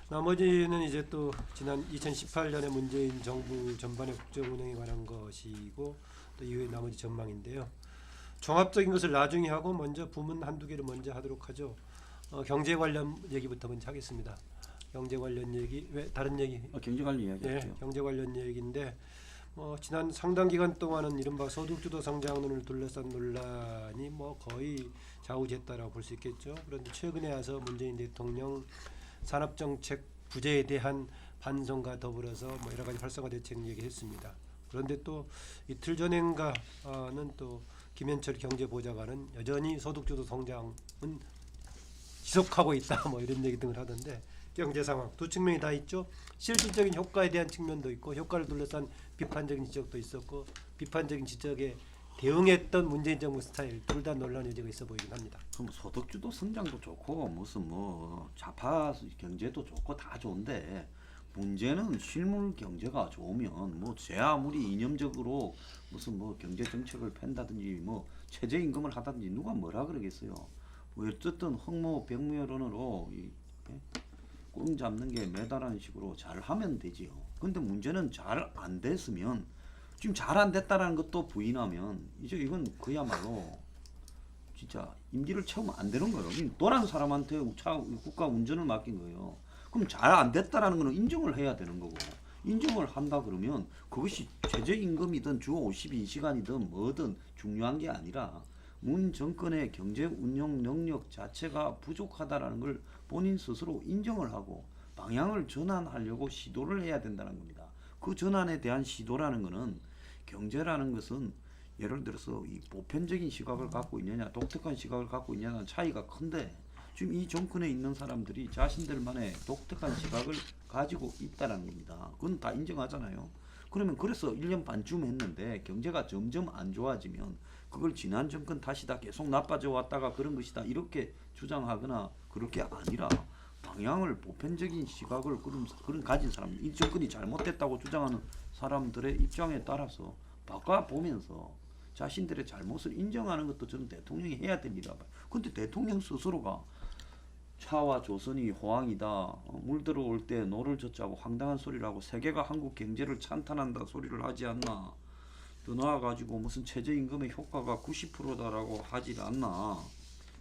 나머지는 이제 또 지난 2018년에 문재인 정부 전반의 국정 운영에 관한 것이고 또 이후에 나머지 전망인데요. 종합적인 것을 나중에 하고 먼저 부문 한두 개를 먼저 하도록 하죠. 경제 관련 얘기부터 먼저 하겠습니다. 경제 관련 얘기, 왜 다른 얘기? 경제 관련 이야기했죠. 네, 경제 관련 얘기인데 지난 상당 기간 동안은 이른바 소득주도 성장론을 둘러싼 논란이 거의 좌우됐다라고 볼 수 있겠죠. 그런데 최근에 와서 문재인 대통령 산업정책 부재에 대한 반성과 더불어서 여러 가지 활성화 대책 얘기했습니다. 그런데 또 이틀 전인가는 또 김현철 경제보좌관은 여전히 소득주도 성장은 지속하고 있다 이런 얘기 등을 하던데 경제 상황 두 측면이 다 있죠. 실질적인 효과에 대한 측면도 있고 효과를 둘러싼 비판적인 지적도 있었고 비판적인 지적에 대응했던 문재인 정부 스타일 둘 다 논란 여지가 있어 보이긴 합니다. 그럼 소득주도 성장도 좋고 무슨 좌파 경제도 좋고 다 좋은데 문제는 실물 경제가 좋으면 제 아무리 이념적으로 무슨 경제 정책을 펜다든지 최저임금을 하다든지 누가 뭐라 그러겠어요. 어쨌든 흑모 백모론으로 꽁 잡는 게 매다라는 식으로 잘 하면 되지요. 근데 문제는 잘 안 됐으면 지금 잘 안 됐다라는 것도 부인하면 이제 이건 그야말로 진짜 임기를 채우면 안 되는 거예요. 노란 사람한테 국가 운전을 맡긴 거예요. 그럼 잘 안 됐다라는 거는 인정을 해야 되는 거고 인정을 한다 그러면 그것이 최저임금이든 주 52시간이든 뭐든 중요한 게 아니라 문 정권의 경제 운영 능력 자체가 부족하다라는 걸 본인 스스로 인정을 하고 방향을 전환하려고 시도를 해야 된다는 겁니다. 그 전환에 대한 시도라는 것은 경제라는 것은 예를 들어서 이 보편적인 시각을 갖고 있느냐 독특한 시각을 갖고 있느냐는 차이가 큰데 지금 이 정권에 있는 사람들이 자신들만의 독특한 시각을 가지고 있다는 겁니다. 그건 다 인정하잖아요. 그러면 그래서 1년 반쯤 했는데 경제가 점점 안 좋아지면 그걸 지난 정권 탓이다 계속 나빠져 왔다가 그런 것이다 이렇게 주장하거나 그럴 게 아니라 방향을 보편적인 시각을 그런 가진 사람 이 정권이 잘못됐다고 주장하는 사람들의 입장에 따라서 바꿔보면서 자신들의 잘못을 인정하는 것도 저는 대통령이 해야 됩니다. 그런데 대통령 스스로가 차와 조선이 호황이다. 물 들어올 때 노를 젓자고 황당한 소리를 하고 세계가 한국 경제를 찬탄한다 소리를 하지 않나. 더 나아가지고 무슨 최저임금의 효과가 90%다라고 하지 않나.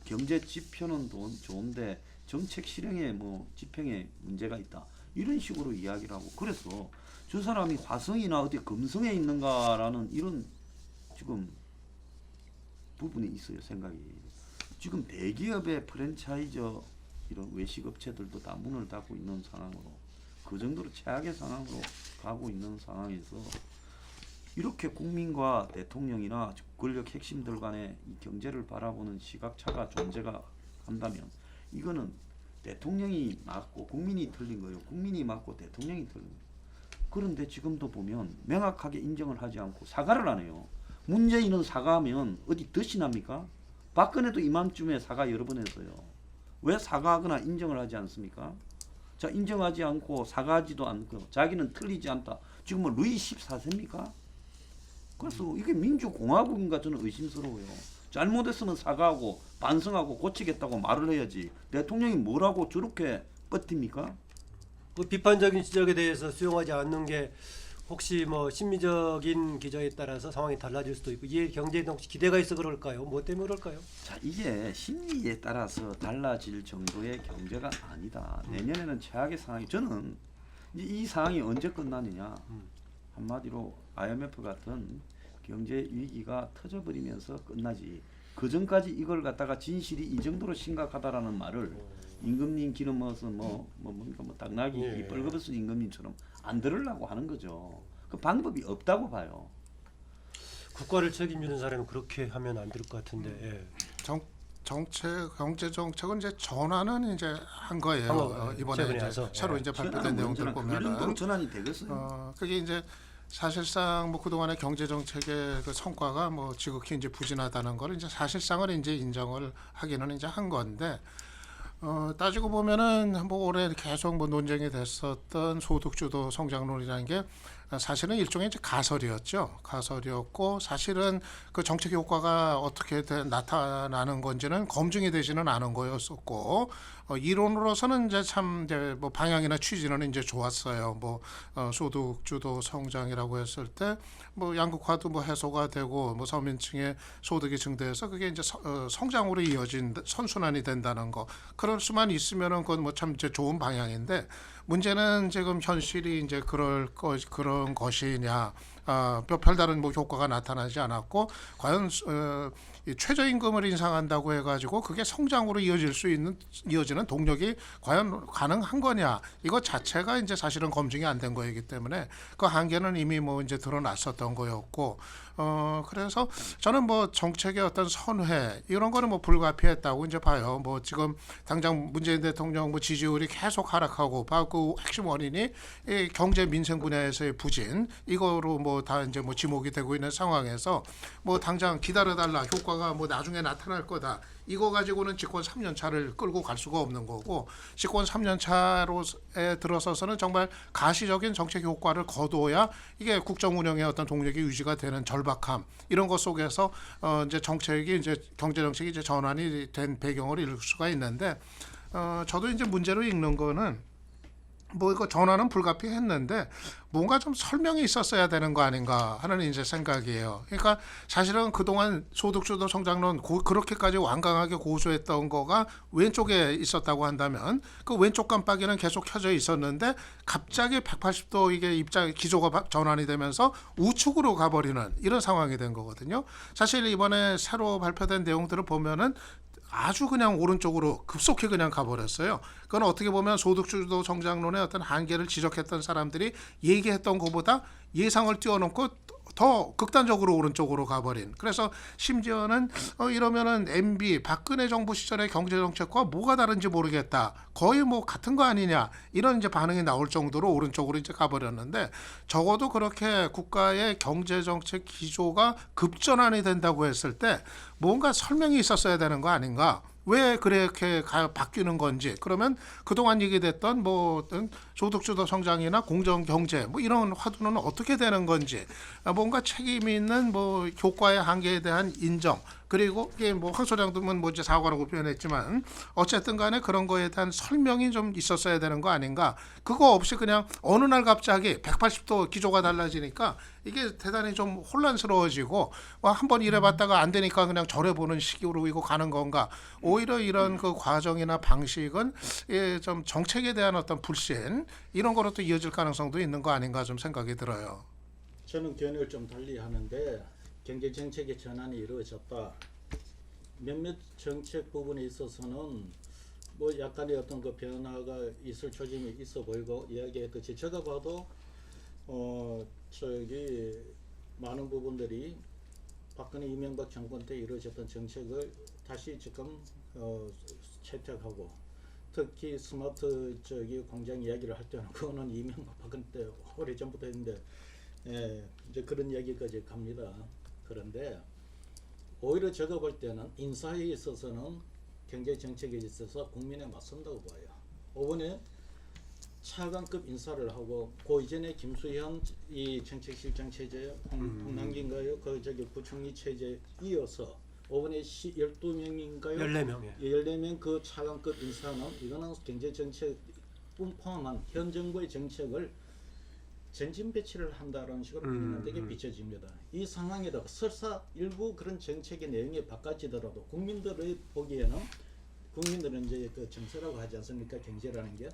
경제 지표는 좋은데 정책 실행에 집행에 문제가 있다. 이런 식으로 이야기를 하고 그래서 저 사람이 화성이나 어디 금성에 있는가라는 이런 지금 부분이 있어요. 생각이. 지금 대기업의 프랜차이저 이런 외식 업체들도 다 문을 닫고 있는 상황으로 그 정도로 최악의 상황으로 가고 있는 상황에서 이렇게 국민과 대통령이나 권력 핵심들 간의 이 경제를 바라보는 시각차가 존재가 한다면 이거는 대통령이 맞고 국민이 틀린 거예요. 국민이 맞고 대통령이 틀린 거예요. 그런데 지금도 보면 명확하게 인정을 하지 않고 사과를 안 해요. 문재인은 사과하면 어디 덫이 납니까? 박근혜도 이맘쯤에 사과 여러 번 했어요. 왜 사과하거나 인정을 하지 않습니까? 자, 인정하지 않고 사과하지도 않고 자기는 틀리지 않다. 지금 루이 14세입니까? 그래서 이게 민주공화국인가 저는 의심스러워요. 잘못했으면 사과하고 반성하고 고치겠다고 말을 해야지. 대통령이 뭐라고 저렇게 버팁니까? 그 비판적인 지적에 대해서 수용하지 않는 게 혹시 심리적인 기저에 따라서 상황이 달라질 수도 있고 이에 경제에 혹시 기대가 있어 그럴까요? 뭐 때문에 그럴까요? 자, 이게 심리에 따라서 달라질 정도의 경제가 아니다. 내년에는 최악의 상황이 저는 이 상황이 언제 끝나느냐. 한마디로 IMF 같은 경제 위기가 터져버리면서 끝나지. 그 전까지 이걸 갖다가 진실이 이 정도로 심각하다라는 말을 임금님 기름 무슨 당나귀 뻘거벗은 임금님처럼 안 들으려고 하는 거죠. 그 방법이 없다고 봐요. 국가를 책임지는 사람은 그렇게 하면 안 될 것 같은데. 예. 경제 정책은 이제 전환은 이제 한 거예요. 이번에 이제 새로 이제 발표된 내용들 보면은 전환이 되겠어요. 그게 이제 사실상 그동안의 경제 정책의 그 성과가 지극히 이제 부진하다는 걸 이제 사실상은 이제 인정을 하기는 이제 한 건데 따지고 보면은 올해 계속 논쟁이 됐었던 소득주도 성장론이라는 게 사실은 일종의 이제 가설이었죠. 가설이었고 사실은 그 정책 효과가 어떻게 나타나는 건지는 검증이 되지는 않은 거였었고 이론으로서는 이제 참 이제 뭐 방향이나 취지는 이제 좋았어요. 뭐 소득 주도 성장이라고 했을 때 뭐 양극화도 뭐 해소가 되고 뭐 서민층의 소득이 증대해서 그게 이제 성장으로 이어진 선순환이 된다는 거. 그럴 수만 있으면은 그건 뭐 참 이제 좋은 방향인데 문제는 지금 현실이 이제 그런 것이냐, 별다른 뭐 효과가 나타나지 않았고 과연 이 최저임금을 인상한다고 해가지고 그게 성장으로 이어지는 동력이 과연 가능한 거냐 이거 자체가 이제 사실은 검증이 안 된 거이기 때문에 그 한계는 이미 뭐 이제 드러났었던 거였고 그래서 저는 뭐 정책의 어떤 선회 이런 거는 뭐 불가피했다고 이제 봐요. 뭐 지금 당장 문재인 대통령 뭐 지지율이 계속 하락하고 그 핵심 원인이 이 경제 민생 분야에서의 부진 이거로 뭐 다 이제 뭐 지목이 되고 있는 상황에서 뭐 당장 기다려달라 효과가 뭐 나중에 나타날 거다. 이거 가지고는 집권 3년 차를 끌고 갈 수가 없는 거고 집권 3년 차로에 들어서서는 정말 가시적인 정책 효과를 거둬야 이게 국정 운영의 어떤 동력이 유지가 되는 절박함 이런 것 속에서 이제 정책이 이제 경제 정책이 이제 전환이 된 배경을 이룰 수가 있는데 저도 이제 문제로 읽는 거는 뭐 이거 전환은 불가피했는데 뭔가 좀 설명이 있었어야 되는 거 아닌가 하는 이제 생각이에요. 그러니까 사실은 그동안 소득주도 성장론 그렇게까지 완강하게 고수했던 거가 왼쪽에 있었다고 한다면 그 왼쪽 깜빡이는 계속 켜져 있었는데 갑자기 180도 이게 기조가 전환이 되면서 우측으로 가버리는 이런 상황이 된 거거든요. 사실 이번에 새로 발표된 내용들을 보면은 아주 그냥 오른쪽으로 급속히 그냥 가버렸어요. 그건 어떻게 보면 소득주도 성장론의 어떤 한계를 지적했던 사람들이 얘기했던 것보다 예상을 뛰어넘고 더 극단적으로 오른쪽으로 가버린. 그래서 심지어는 이러면은 MB 박근혜 정부 시절의 경제 정책과 뭐가 다른지 모르겠다. 거의 뭐 같은 거 아니냐 이런 이제 반응이 나올 정도로 오른쪽으로 이제 가버렸는데 적어도 그렇게 국가의 경제 정책 기조가 급전환이 된다고 했을 때 뭔가 설명이 있었어야 되는 거 아닌가? 왜 그렇게 바뀌는 건지 그러면 그동안 얘기됐던 뭐 소득주도 성장이나 공정경제 뭐 이런 화두는 어떻게 되는 건지 뭔가 책임 있는 뭐 효과의 한계에 대한 인정 그리고 이게 뭐 황 소장님은 뭐 이제 사과라고 표현했지만 어쨌든 간에 그런 거에 대한 설명이 좀 있었어야 되는 거 아닌가 그거 없이 그냥 어느 날 갑자기 180도 기조가 달라지니까 이게 대단히 좀 혼란스러워지고 한번 이래봤다가 안 되니까 그냥 저래보는 식으로 이거 가는 건가 오히려 이런 그 과정이나 방식은 좀 정책에 대한 어떤 불신 이런 거로 또 이어질 가능성도 있는 거 아닌가 좀 생각이 들어요. 저는 견해를 좀 달리 하는데 경제 정책의 전환이 이루어졌다. 몇몇 정책 부분에 있어서는 뭐 약간의 어떤 그 변화가 있을 조짐이 있어 보이고 이야기했듯이 제가 봐도 저기 많은 부분들이 박근혜 이명박 정권 때 이루어졌던 정책을 다시 지금 채택하고 특히 스마트 공장 이야기를 할 때는 그거는 이명박 박근혜 때 오래 전부터 했는데 이제 그런 이야기까지 갑니다. 그런데 오히려 제가 볼 때는 인사에 있어서는 경제 정책에 있어서 국민에 맞선다고 봐요. 이번에 차관급 인사를 하고 그 이전에 김수현 이 정책실장 체제 홍남기인가요? 그 부총리 체제 이어서 이번에 12명인가요? 14명. 14명 그 차관급 인사는 이거는 경제 정책뿐 포함한 현 정부의 정책을 전진 배치를 한다라는 식으로 국민들에게 비춰집니다. 이 상황에다 설사 일부 그런 정책의 내용이 바꿔지더라도 국민들의 보기에는 국민들은 이제 그 정서라고 하지 않습니까? 경제라는 게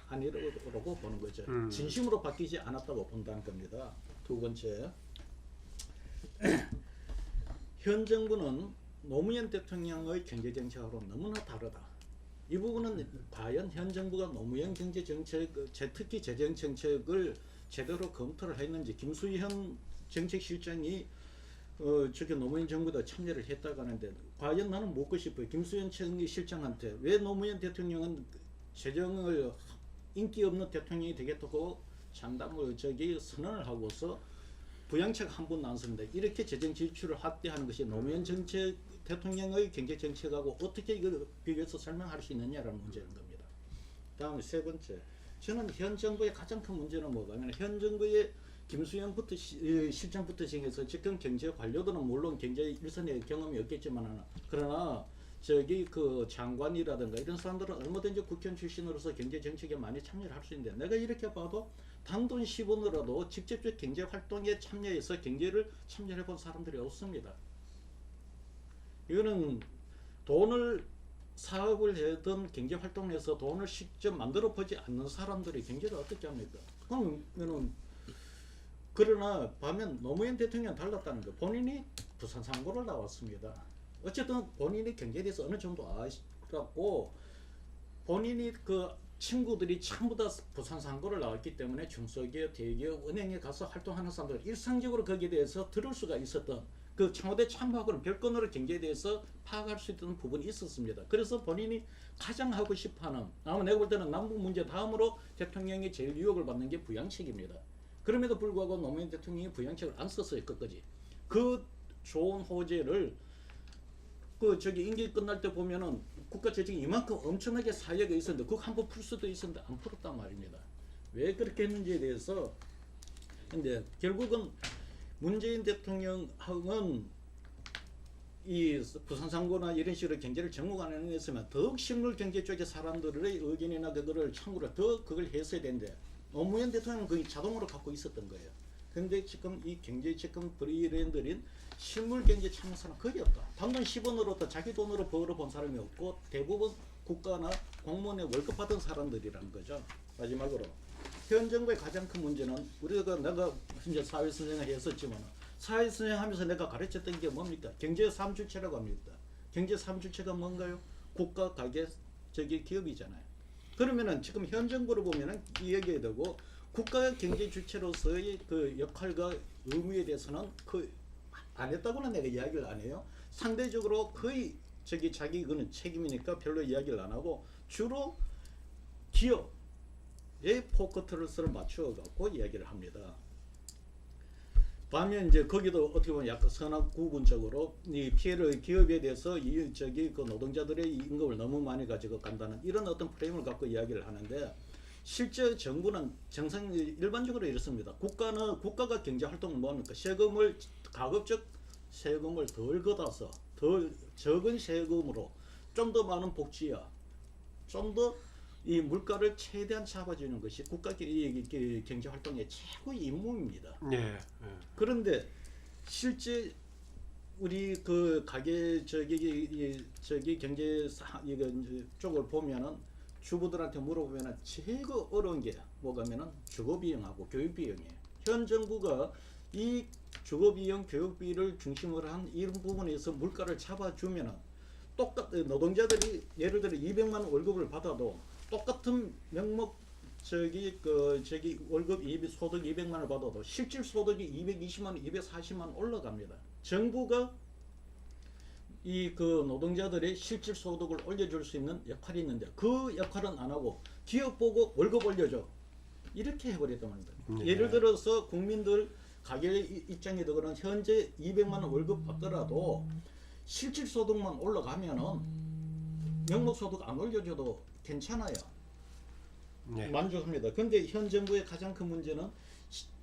아니라고 보는 거죠. 진심으로 바뀌지 않았다고 본다는 겁니다. 두 번째, 현 정부는 노무현 대통령의 경제 정책하고 너무나 다르다. 이 부분은 과연 현 정부가 노무현 경제 정책, 특히 재정 정책을 제대로 검토를 했는지 김수현 정책실장이 저기 노무현 정부도 참여를 했다고 하는데 과연 나는 묻고 싶어요. 김수현 실장한테 왜 노무현 대통령은 재정을 인기 없는 대통령이 되겠다고 장담을 선언을 하고서 부양책 한 번도 안 썼는데 이렇게 재정 지출을 확대하는 것이 노무현 정책 대통령의 경제 정책하고 어떻게 이걸 비교해서 설명할 수 있느냐라는 문제인 겁니다. 다음 세 번째, 저는 현 정부의 가장 큰 문제는 뭐냐면 현 정부의 김수현부터 실장부터 시작해서 지금 경제 관료들은 물론 경제 일선의 경험이 없겠지만 그러나 저기 그 장관이라든가 이런 사람들은 얼마든지 국회의원 출신으로서 경제 정책에 많이 참여를 할 수 있는데 내가 이렇게 봐도 단돈 10원으로도 직접적 경제 활동에 참여해서 경제를 참여해 본 사람들이 없습니다. 이거는 돈을 사업을 하던 경제 활동을 해서 돈을 직접 만들어 보지 않는 사람들이 경제를 어떻게 합니까? 그러면은 그러나 반면 노무현 대통령은 달랐다는 거. 본인이 부산 상고를 나왔습니다. 어쨌든 본인이 경제에 대해서 어느 정도 알았고 본인이 그 친구들이 전부 다 부산 상고를 나왔기 때문에 중소기업, 대기업, 은행에 가서 활동하는 사람들 일상적으로 거기에 대해서 들을 수가 있었던 그 청와대 참모하고는 별건으로 경제에 대해서 파악할 수 있던 부분이 있었습니다. 그래서 본인이 가장 하고 싶어하는 아마 내가 볼 때는 남북 문제 다음으로 대통령이 제일 유혹을 받는 게 부양책입니다. 그럼에도 불구하고 노무현 대통령이 부양책을 안 썼어요. 끝까지. 그 좋은 호재를 그 저기 임기 끝날 때 보면은 국가 재정이 이만큼 엄청나게 사역가 있었는데 그거 한번 풀 수도 있었는데 안 풀었단 말입니다. 왜 그렇게 했는지에 대해서 근데 결국은 문재인 대통령은 이 부산 상고나 이런 식으로 경제를 정복하는 데 있으면 더욱 식물 경제 쪽의 사람들의 의견이나 그거를 참고로 더 그걸 했어야 되는데 노무현 대통령은 거의 자동으로 갖고 있었던 거예요. 근데 지금 이 경제 지금 브리랜드인 실물 경제 참는 사람 거의 없다. 단돈 10원으로도 자기 돈으로 벌어본 사람이 없고 대부분 국가나 공무원에 월급 받은 사람들이라는 거죠. 마지막으로 현 정부의 가장 큰 문제는 우리가 내가 이제 사회선생을 했었지만 사회선생 하면서 내가 가르쳤던 게 뭡니까? 경제 3주체라고 합니다. 경제 3주체가 뭔가요? 국가, 가계, 저기 기업이잖아요. 그러면은 지금 현 정부를 보면은 이야기해야 되고 국가 경제 주체로서의 그 역할과 의무에 대해서는 그 안 했다고는 내가 이야기를 안 해요. 상대적으로 거의 저기 자기 그는 책임이니까 별로 이야기를 안 하고 주로 기업에 포커스를 맞추어 갖고 이야기를 합니다. 반면 이제 거기도 어떻게 보면 약간 선악구분적으로 이 피해를 기업에 대해서 이 저기 그 노동자들의 임금을 너무 많이 가지고 간다는 이런 어떤 프레임을 갖고 이야기를 하는데 실제 정부는 정상 일반적으로 이렇습니다. 국가가 경제 활동을 뭡니까? 세금을 가급적 세금을 덜 걷어서 더 적은 세금으로 좀 더 많은 복지야, 좀 더 이 물가를 최대한 잡아주는 것이 국가 경제 활동의 최고의 임무입니다. 예. 그런데 실제 우리 그 가계 저기 경제 이거 쪽을 보면은 주부들한테 물어보면은 제일 어려운 게 뭐가면은 주거 비용하고 교육 비용이에요. 현 정부가 이 주거 비용, 교육비를 중심으로 한 이런 부분에서 물가를 잡아주면은 노동자들이 예를 들어 200만 원 월급을 받아도 똑같은 명목 저기 월급 소득 200만 원을 받아도 실질 소득이 220만 원, 240만 원 올라갑니다. 정부가 이 그 노동자들의 실질 소득을 올려줄 수 있는 역할이 있는데 그 역할은 안 하고 기업 보고 월급 올려줘 이렇게 해버렸단 말입니다. 네. 예를 들어서 국민들 가계 입장에 들어는 현재 200만 원 월급 받더라도 실질 소득만 올라가면은 명목 소득 안 올려줘도 괜찮아요. 네. 만족합니다. 근데 현 정부의 가장 큰 문제는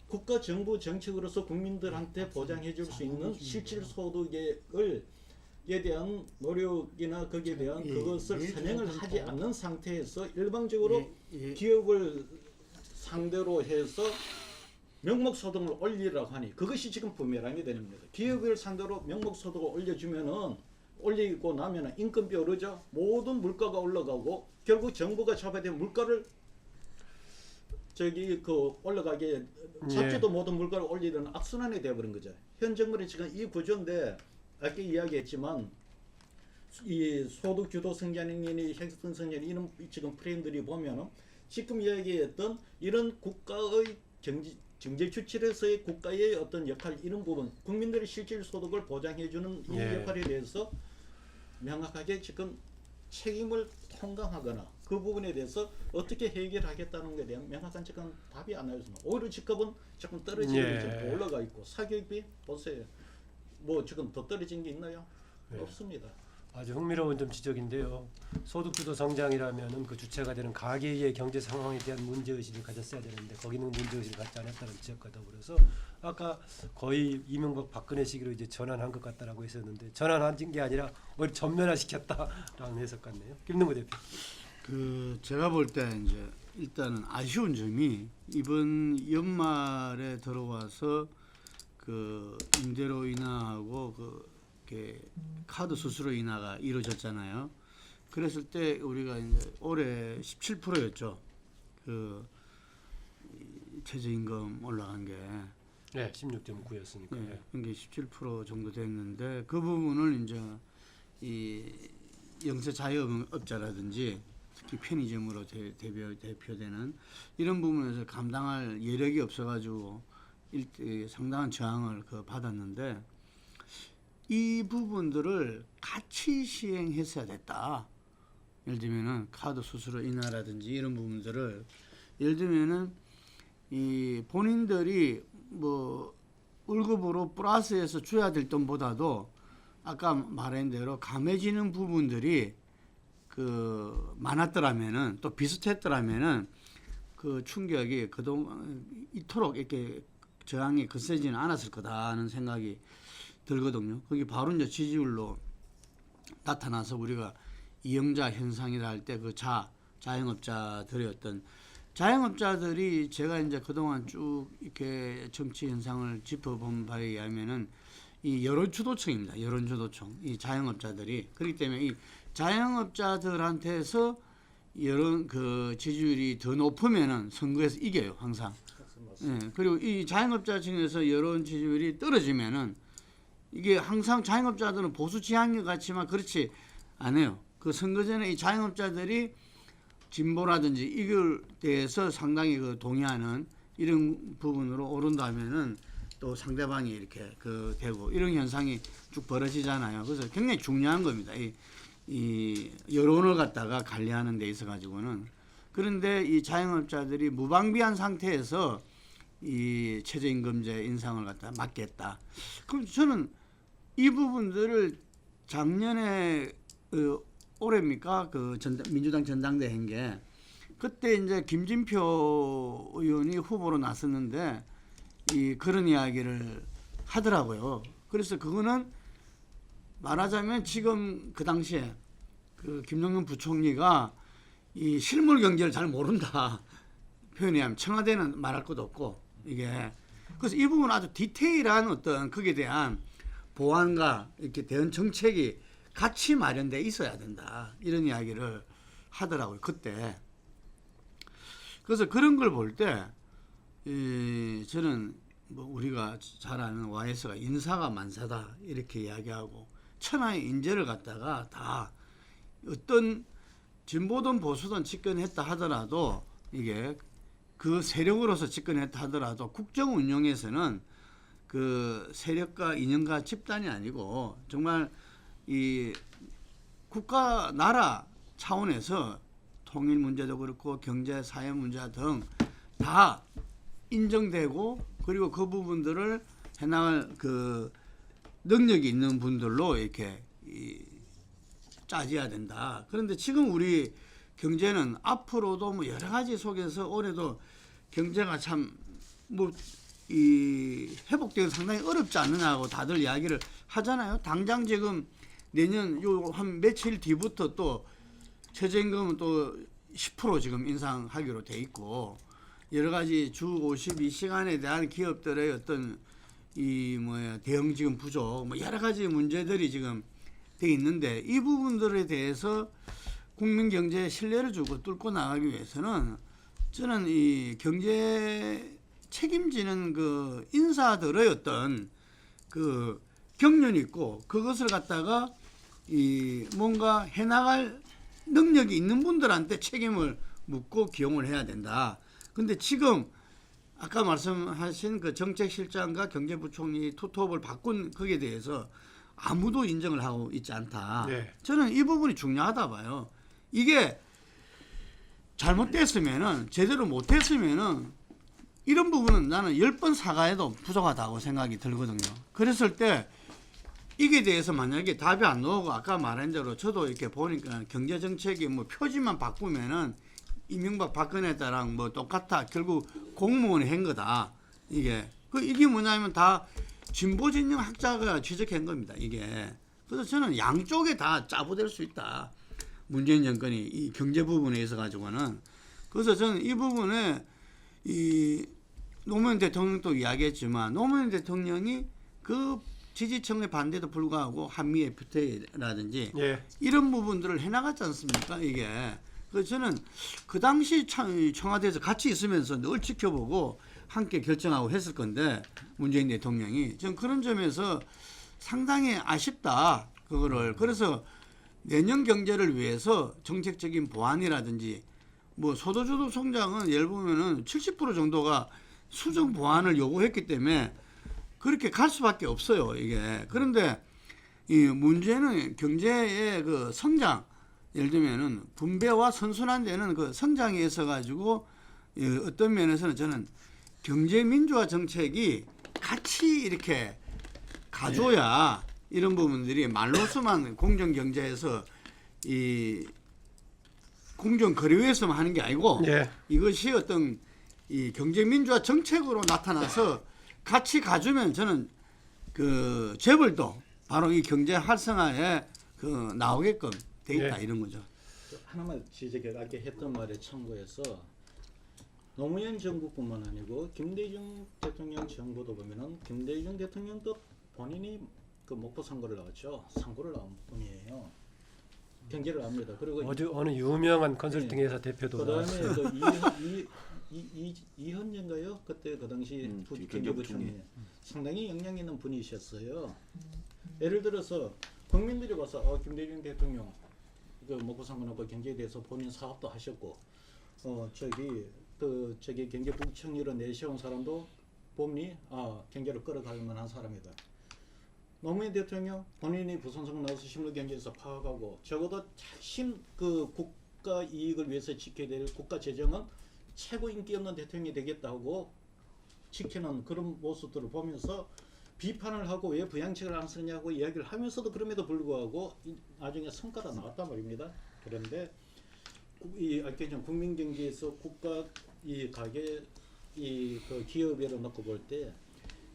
국가 정부 정책으로서 국민들한테 보장해 줄 수 있는 실질 소득에 대한 노력이나 거기에 대한 그것을 선행을 하지 않는 상태에서 일방적으로 기업을 상대로 해서 명목 소득을 올리라고 하니 그것이 지금 부메랑이 되는 겁니다. 기업을 상대로 명목 소득을 올리고 나면은 인건비 오르죠. 모든 물가가 올라가고 결국 정부가 잡아야 될 물가를 저기 그 올라가게 잡지도 못한 물가를 올리는 악순환이 되어버린 거죠. 현 정부는 지금 이 구조인데 아까 이야기했지만 이 소득 주도 성장이니 혁신 성장 이런 지금 프레임들이 보면은 지금 이야기했던 이런 국가의 경제 주체로서의 국가의 어떤 역할 이런 부분 국민들의 실질 소득을 보장해주는 이 역할에 대해서 명확하게 지금 책임을 통감하거나 그 부분에 대해서 어떻게 해결하겠다는 것에 대한 명확한 지금 답이 안 나왔습니다. 오히려 집값은 조금 떨어지고 지금 올라가 있고 사교육비 보세요. 뭐 지금 더 떨어진 게 있나요? 없습니다. 아주 흥미로운 좀 지적인데요. 소득주도 성장이라면은 그 주체가 되는 가계의 경제 상황에 대한 문제의식을 가졌어야 되는데 거기는 문제의식을 갖지 않았다는 지적과 더불어서 아까 거의 이명박 박근혜 시기로 이제 전환한 것 같다라고 했었는데 전환한 게 아니라 오히려 전면화시켰다라는 해석 같네요. 김능구 대표. 그 제가 볼 때 이제 일단은 아쉬운 점이 이번 연말에 들어와서 그 임대료 인하하고 이렇게 카드 수수료 인하가 이루어졌잖아요. 그랬을 때 우리가 이제 올해 17%였죠. 그 최저임금 올라간 게. 네, 16.9였으니까. 네, 이게 17% 정도 됐는데 그 부분을 이제 이 영세 자영업자라든지 특히 편의점으로 대표되는 이런 부분에서 감당할 여력이 없어가지고 상당한 저항을 받았는데 이 부분들을 같이 시행했어야 됐다. 예를 들면은 카드 수수료 인하라든지 이런 부분들을 예를 들면은 이 본인들이 뭐 월급으로 플러스해서 줘야 될 돈보다도 아까 말한 대로 감해지는 부분들이 그 많았더라면은 또 비슷했더라면은 그 충격이 그동안 이토록 이렇게 저항이 거세지는 않았을 거다 하는 생각이 들거든요. 그게 바로 이제 지지율로 나타나서 우리가 이영자 현상이라 할 때 그 자영업자들의 어떤 자영업자들이 제가 이제 그동안 쭉 이렇게 정치 현상을 짚어본 바에 의하면은 이 여론주도층입니다. 여론주도층. 이 자영업자들이. 그렇기 때문에 이 자영업자들한테서 여론 그 지지율이 더 높으면은 선거에서 이겨요. 항상. 예, 그리고 이 자영업자층에서 여론 지지율이 떨어지면은 이게 항상 자영업자들은 보수 지향력 같지만 그렇지 않아요. 그 선거 전에 이 자영업자들이 진보라든지 이걸 대해서 상당히 그 동의하는 이런 부분으로 오른다면은 또 상대방이 이렇게 되고 이런 현상이 쭉 벌어지잖아요. 그래서 굉장히 중요한 겁니다. 이 여론을 갖다가 관리하는 데 있어 가지고는. 그런데 이 자영업자들이 무방비한 상태에서 이 최저임금제 인상을 갖다 막겠다. 그럼 저는 이 부분들을 작년에 올해입니까? 민주당 전당대회 한 게 그때 이제 김진표 의원이 후보로 나섰는데 그런 이야기를 하더라고요. 그래서 그거는 말하자면 지금 그 당시에 그 김동연 부총리가 이 실물 경제를 잘 모른다. 표현하면 청와대는 말할 것도 없고 이게 그래서 이 부분 아주 디테일한 어떤 거기에 대한 보완과 이렇게 대응 정책이 같이 마련돼 있어야 된다. 이런 이야기를 하더라고요. 그때. 그래서 그런 걸 볼 때 저는 뭐 우리가 잘 아는 YS가 인사가 만사다 이렇게 이야기하고 천하의 인재를 갖다가 다 어떤 진보든 보수든 집권했다 하더라도 이게 그 세력으로서 집권했다 하더라도 국정 운영에서는 그 세력과 인연과 집단이 아니고 정말 이 국가 나라 차원에서 통일 문제도 그렇고 경제 사회 문제 등 다 인정되고 그리고 그 부분들을 해나갈 그 능력이 있는 분들로 이렇게 짜져야 된다. 그런데 지금 우리 경제는 앞으로도 뭐 여러 가지 속에서 올해도 경제가 참 뭐 회복되기 상당히 어렵지 않느냐고 다들 이야기를 하잖아요. 당장 지금 내년 요 한 며칠 뒤부터 또 최저임금은 또 10% 지금 인상하기로 돼 있고 여러 가지 주 52시간에 대한 기업들의 어떤 대응지금 부족 뭐 여러 가지 문제들이 지금 돼 있는데 이 부분들에 대해서 국민 경제에 신뢰를 주고 뚫고 나가기 위해서는 저는 이 경제 책임지는 그 인사들의 어떤 그 경륜이 있고 그것을 갖다가 뭔가 해나갈 능력이 있는 분들한테 책임을 묻고 기용을 해야 된다. 근데 지금 아까 말씀하신 그 정책실장과 경제부총리 투톱을 바꾼 거기에 대해서 아무도 인정을 하고 있지 않다. 네. 저는 이 부분이 중요하다 봐요. 이게 잘못됐으면은 제대로 못했으면은 이런 부분은 나는 10번 사과해도 부족하다고 생각이 들거든요. 그랬을 때 이게 대해서 만약에 답이 안 나오고 아까 말한 대로 저도 이렇게 보니까 경제 정책이 뭐 표지만 바꾸면은 이명박 박근혜 때랑 뭐 똑같아. 결국 공무원이 한 거다. 이게 뭐냐면 다 진보 진영 학자가 지적한 겁니다. 이게. 그래서 저는 양쪽에 다 짜부될 수 있다. 문재인 정권이 이 경제 부분에 있어 가지고는. 그래서 저는 이 부분에 이 노무현 대통령도 이야기했지만 노무현 대통령이 그 지지층의 반대도 불구하고 한미 FTA라든지 예. 이런 부분들을 해나갔지 않습니까? 이게. 그래서 저는 그 당시 청와대에서 같이 있으면서 늘 지켜보고 함께 결정하고 했을 건데 문재인 대통령이 전 그런 점에서 상당히 아쉽다. 그거를. 그래서 내년 경제를 위해서 정책적인 보완이라든지 뭐 소도주도 성장은 예를 보면은 70% 정도가 수정 보완을 요구했기 때문에 그렇게 갈 수밖에 없어요. 이게. 그런데 이 문제는 경제의 그 성장, 예를 들면은 분배와 선순환되는 그 성장에 있어 가지고 어떤 면에서는 저는 경제 민주화 정책이 같이 이렇게 가줘야 이런 부분들이 말로서만 공정 경제에서 이 공정 거래에서만 하는 게 아니고 예. 이것이 어떤 이 경제 민주화 정책으로 나타나서 같이 가주면 저는 그 재벌도 바로 이 경제 활성화에 그 나오게끔 돼 있다 예. 이런 거죠. 하나만 지적해 아까 했던 말에 참고해서 노무현 정부뿐만 아니고 김대중 대통령 정부도 보면은 김대중 대통령도 본인이 그 목포 선거를 나왔죠. 선거를 나온 분이에요. 경제를 압니다. 그리고 어느 유명한 컨설팅 회사 대표도 그다음에 나왔어요. 그 이현재인가요? 그때 그 당시 경제부총리 상당히 영향 있는 분이셨어요. 예를 들어서 국민들이 봐서 김대중 대통령 그 먹고 산 거나 경제에 대해서 본인 사업도 하셨고 저기 경제부총리로 내세운 사람도 보니 경제를 끌어갈 만한 사람이다. 노무현 대통령 본인이 부산성 나와서 실무 경제에서 파악하고 적어도 그 국가 이익을 위해서 지켜야 될 국가 재정은 최고 인기 없는 대통령이 되겠다고 지키는 그런 모습들을 보면서 비판을 하고 왜 부양책을 안 쓰냐고 이야기를 하면서도 그럼에도 불구하고 나중에 성과가 나왔단 말입니다. 그런데 아까 전 국민 경제에서 국가 이 가계 그 기업에로 놓고 볼 때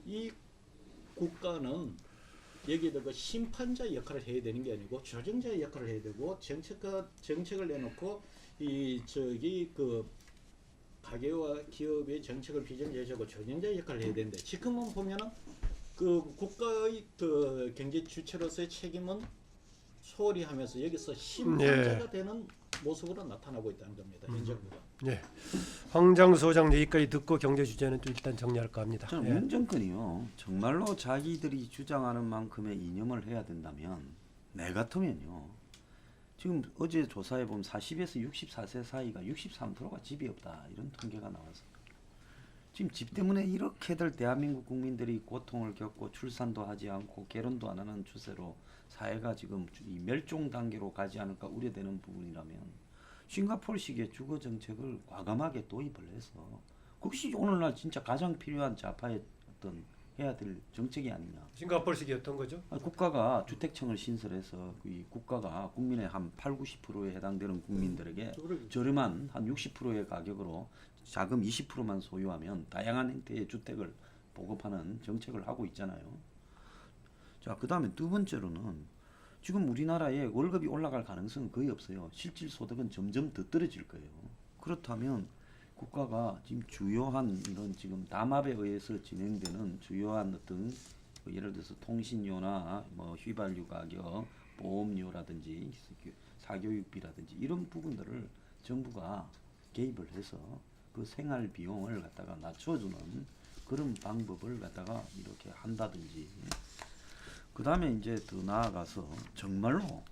이 국가는 여기에다 그 심판자 역할을 해야 되는 게 아니고 조정자의 역할을 해야 되고 정책을 내놓고 그 가계와 기업의 정책을 비전제시하고 조정자의 역할을 해야 되는데 지금은 보면은 그 국가의 그 경제 주체로서의 책임은 소홀히 하면서 여기서 심판자가 되는 모습으로 나타나고 있다는 겁니다. 현 정부가. 예. 황장수 소장 얘기까지 듣고 경제 주제는 또 일단 정리할까 합니다. 저는 예. 문 정권이요 정말로 자기들이 주장하는 만큼의 이념을 해야 된다면 내 같으면요 지금 어제 조사해 보면 40에서 64세 사이가 63%가 집이 없다 이런 통계가 나왔어요. 지금 집 때문에 이렇게들 대한민국 국민들이 고통을 겪고 출산도 하지 않고 결혼도 안 하는 추세로 사회가 지금 이 멸종 단계로 가지 않을까 우려되는 부분이라면 싱가포르식의 주거 정책을 과감하게 도입을 해서 그것이 오늘날 진짜 가장 필요한 좌파의 어떤 해야 될 정책이 아니냐. 싱가포르식이 어떤 거죠? 국가가 주택청을 신설해서 이 국가가 국민의 한 8, 90%에 해당되는 국민들에게 저렴한 한 60%의 가격으로 자금 20%만 소유하면 다양한 형태의 주택을 보급하는 정책을 하고 있잖아요. 자, 그다음에 두 번째로는 지금 우리나라의 월급이 올라갈 가능성은 거의 없어요. 실질 소득은 점점 더 떨어질 거예요. 그렇다면 국가가 지금 주요한 이런 지금 담합에 의해서 진행되는 주요한 어떤 예를 들어서 통신료나 뭐 휘발유 가격, 보험료라든지 사교육비라든지 이런 부분들을 정부가 개입을 해서 그 생활 비용을 갖다가 낮춰주는 그런 방법을 갖다가 이렇게 한다든지. 그 다음에 이제 더 나아가서 정말로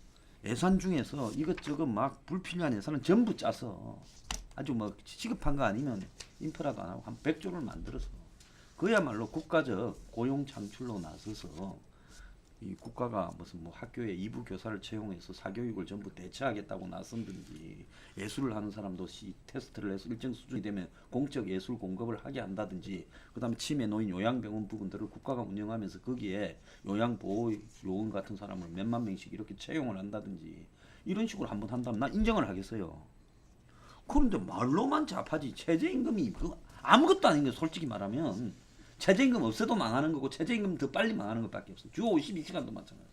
예산 중에서 이것저것 막 불필요한 예산은 전부 짜서 아주 뭐 시급한 거 아니면 인프라도 안 하고 한 100조를 만들어서 그야말로 국가적 고용 창출로 나서서 이 국가가 무슨 뭐 학교에 이부 교사를 채용해서 사교육을 전부 대체하겠다고 나선든지, 예술을 하는 사람도 테스트를 해서 일정 수준이 되면 공적 예술 공급을 하게 한다든지, 그다음에 치매 노인 요양병원 부분들을 국가가 운영하면서 거기에 요양보호 요원 같은 사람을 몇만 명씩 이렇게 채용을 한다든지, 이런 식으로 한번 한다면 난 인정을 하겠어요. 그런데 말로만 좌파지, 최저임금이 아무것도 아닌 게 솔직히 말하면 최저임금 없어도 망하는 거고 최저임금 더 빨리 망하는 것밖에 없어. 주 52시간도 마찬가지.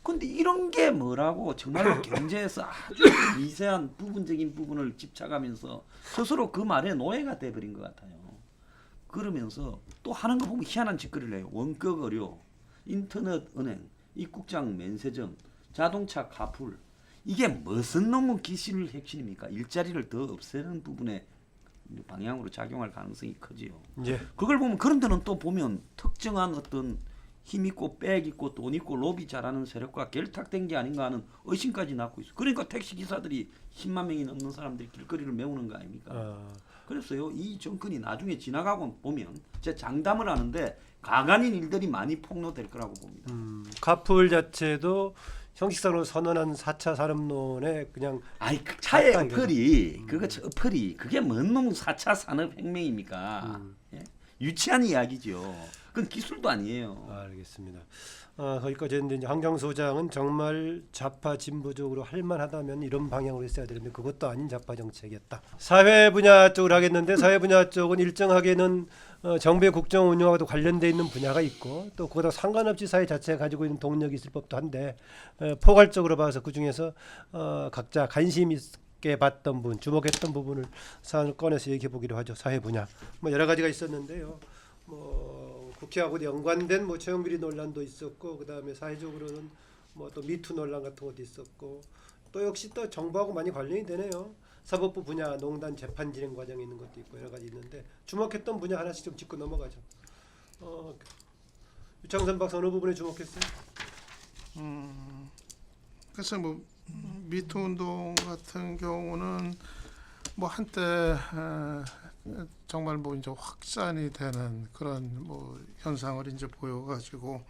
근데 이런 게 뭐라고 정말로 경제에서 아주 미세한 부분적인 부분을 집착하면서 스스로 그 말에 노예가 돼버린 것 같아요. 그러면서 또 하는 거 보면 희한한 짓거리를 해요. 원격 의료, 인터넷 은행, 입국장 면세점, 자동차 카풀. 이게 무슨 놈의 기술 핵심입니까? 일자리를 더 없애는 부분에 방향으로 작용할 가능성이 크지요. 예. 그걸 보면, 그런 데는 또 보면 특정한 어떤 힘 있고 빽 있고 돈 있고 로비 잘하는 세력과 결탁된 게 아닌가 하는 의심까지 낳고 있어요. 그러니까 택시 기사들이 10만 명이 넘는 사람들이 길거리를 메우는 거 아닙니까? 그래서요, 이 정권이 나중에 지나가고 보면 제 장담을 하는데 가관인 일들이 많이 폭로될 거라고 봅니다. 카풀 자체도 형식상으로 선언한 4차 산업론에 그냥 아이, 그 차의 맞다, 어플이 그거 어플이 그게 뭔 놈 4차 산업혁명입니까? 예? 유치한 이야기죠. 그건 기술도 아니에요. 알겠습니다. 거기까지 했는데 이제 한경 소장은 정말 좌파 진보적으로 할만하다면 이런 방향으로 했어야 되는데 그것도 아닌 좌파 정책이었다. 사회 분야 쪽으로 하겠는데 사회 분야 쪽은 일정하게는 정부의 국정 운영하고도 관련돼 있는 분야가 있고 또 그거랑 상관없이 사회 자체가 가지고 있는 동력이 있을 법도 한데 포괄적으로 봐서 그 중에서 각자 관심 있게 봤던 부분, 주목했던 부분을 사안을 꺼내서 얘기해 보기로 하죠. 사회 분야 뭐 여러 가지가 있었는데요. 뭐 국회하고 연관된 뭐 채용비리 논란도 있었고 그다음에 사회적으로는 뭐 또 미투 논란 같은 것도 있었고 또 역시 또 정부하고 많이 관련이 되네요. 사법부 분야 농단 재판 진행 과정에 있는 것도 있고 여러 가지 있는데 주목했던 분야 하나씩 좀 짚고 넘어가죠. 유창선 박사 어느 부분에 주목했어요? 그래서 뭐 미투 운동 같은 경우는 뭐 한때 정말 뭐 이제 확산이 되는 그런 뭐 현상을 이제 보여가지고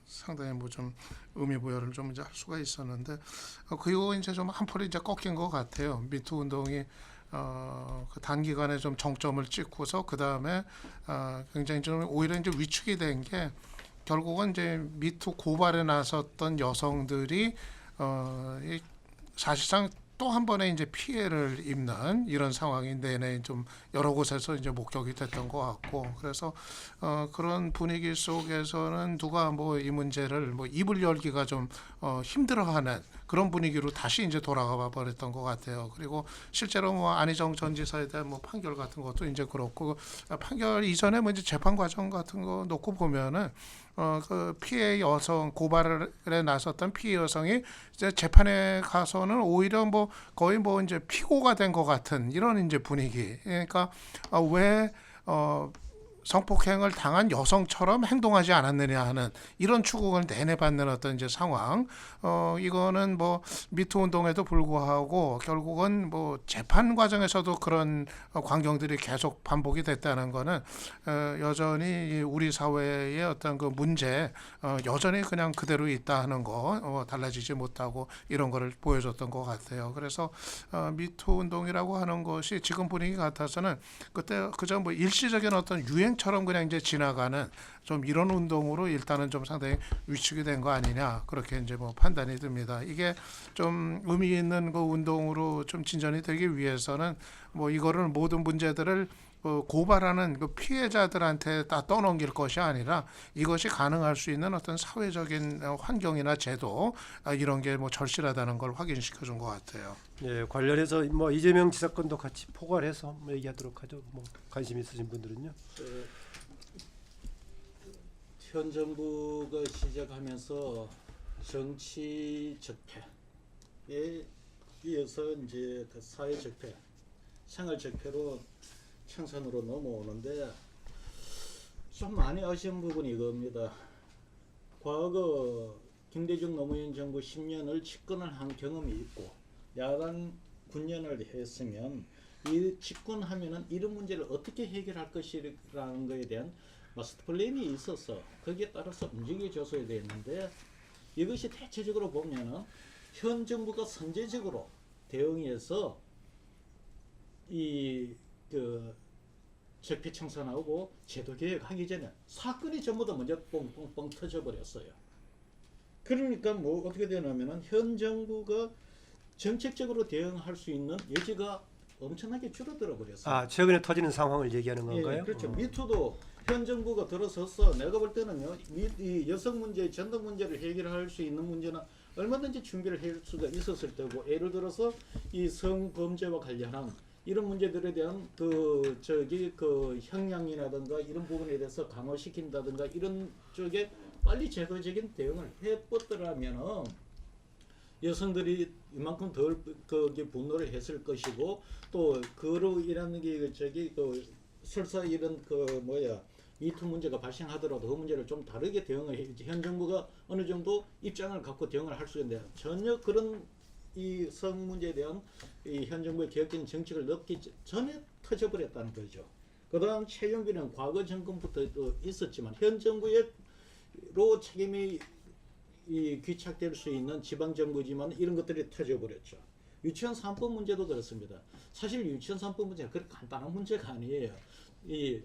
상당히 뭐 좀 의미 부여를 좀 이제 할 수가 있었는데 그리고 이제 좀 한풀이 이제 꺾인 것 같아요. 미투 운동이 그 단기간에 좀 정점을 찍고서 그 다음에 굉장히 좀 오히려 이제 위축이 된 게 결국은 이제 미투 고발에 나섰던 여성들이 사실상 또 한 번의 이제 피해를 입는 이런 상황이 내내 좀 여러 곳에서 이제 목격이 됐던 것 같고 그래서 그런 분위기 속에서는 누가 뭐 이 문제를 뭐 입을 열기가 좀 힘들어하는 그런 분위기로 다시 이제 돌아가 버렸던 것 같아요. 그리고 실제로 뭐 안희정 전 지사에 대한 뭐 판결 같은 것도 이제 그렇고 판결 이전에 뭐 이제 재판 과정 같은 거 놓고 보면은 그 피해 여성 고발에 나섰던 피해 여성이 이제 재판에 가서는 오히려 뭐 거의 뭐 이제 피고가 된 것 같은 이런 이제 분위기. 그러니까 왜 성폭행을 당한 여성처럼 행동하지 않았느냐 하는 이런 추궁을 내내 받는 어떤 이제 상황. 이거는 뭐 미투 운동에도 불구하고 결국은 뭐 재판 과정에서도 그런 광경들이 계속 반복이 됐다는 거는 여전히 우리 사회의 어떤 그 문제 여전히 그냥 그대로 있다 하는 거 달라지지 못하고 이런 거를 보여줬던 것 같아요. 그래서 미투 운동이라고 하는 것이 지금 분위기 같아서는 그때 그저 뭐 일시적인 어떤 유행처럼 그냥 이제 지나가는 좀 이런 운동으로 일단은 좀 상당히 위축이 된 거 아니냐 그렇게 이제 뭐 판단이 듭니다. 이게 좀 의미 있는 그 운동으로 좀 진전이 되기 위해서는 뭐 이거를 모든 문제들을 고발하는 그 피해자들한테 다 떠넘길 것이 아니라 이것이 가능할 수 있는 어떤 사회적인 환경이나 제도 이런 게 뭐 절실하다는 걸 확인시켜 준 것 같아요. 예, 관련해서 뭐 이재명 지사 건도 같이 포괄해서 뭐 얘기하도록 하죠. 뭐 관심 있으신 분들은요. 현 정부가 시작하면서 정치 적폐에 이어서 이제 그 사회 적폐, 생활 적폐로 청산으로 넘어오는데 좀 많이 아쉬운 부분이 이겁니다. 과거 김대중 노무현 정부 10년을 집권을 한 경험이 있고 야당 9년을 했으면 이 집권하면은 이런 문제를 어떻게 해결할 것이라는 것에 대한 마스터 플랜이 있어서 거기에 따라서 움직여줘야 되는데 이것이 대체적으로 보면은 현 정부가 선제적으로 대응해서 그 적폐청산하고 제도개혁하기 전에 사건이 전부 다 먼저 뻥뻥뻥 터져버렸어요. 그러니까 뭐 어떻게 되냐면은 현 정부가 정책적으로 대응할 수 있는 여지가 엄청나게 줄어들어 버렸어요. 아, 최근에 터지는 상황을 얘기하는 건가요? 예, 그렇죠. 미투도 현 정부가 들어서서 내가 볼 때는요, 이 여성 문제, 전동 문제를 해결할 수 있는 문제는 얼마든지 준비를 할 수가 있었을 테고, 예를 들어서 이 성범죄와 관련한 이런 문제들에 대한 그 형량이라든가 이런 부분에 대해서 강화시킨다든가 이런 쪽에 빨리 제도적인 대응을 해뻗더라면은 여성들이 이만큼 덜 분노를 했을 것이고, 또 그로 인한 게 설사 이런 미투 문제가 발생하더라도 그 문제를 좀 다르게 대응을 해야지. 현 정부가 어느 정도 입장을 갖고 대응을 할 수 있는데 전혀 그런 이 성 문제에 대한 이 현 정부의 개혁적인 정책을 넣기 전에 터져버렸다는 거죠. 그다음 채용비는 과거 정권부터 있었지만 현 정부로 책임이 귀착될 수 있는 지방 정부지만 이런 것들이 터져버렸죠. 유치원 3법 문제도 그렇습니다. 사실 유치원 3법 문제가 그렇게 간단한 문제가 아니에요. 이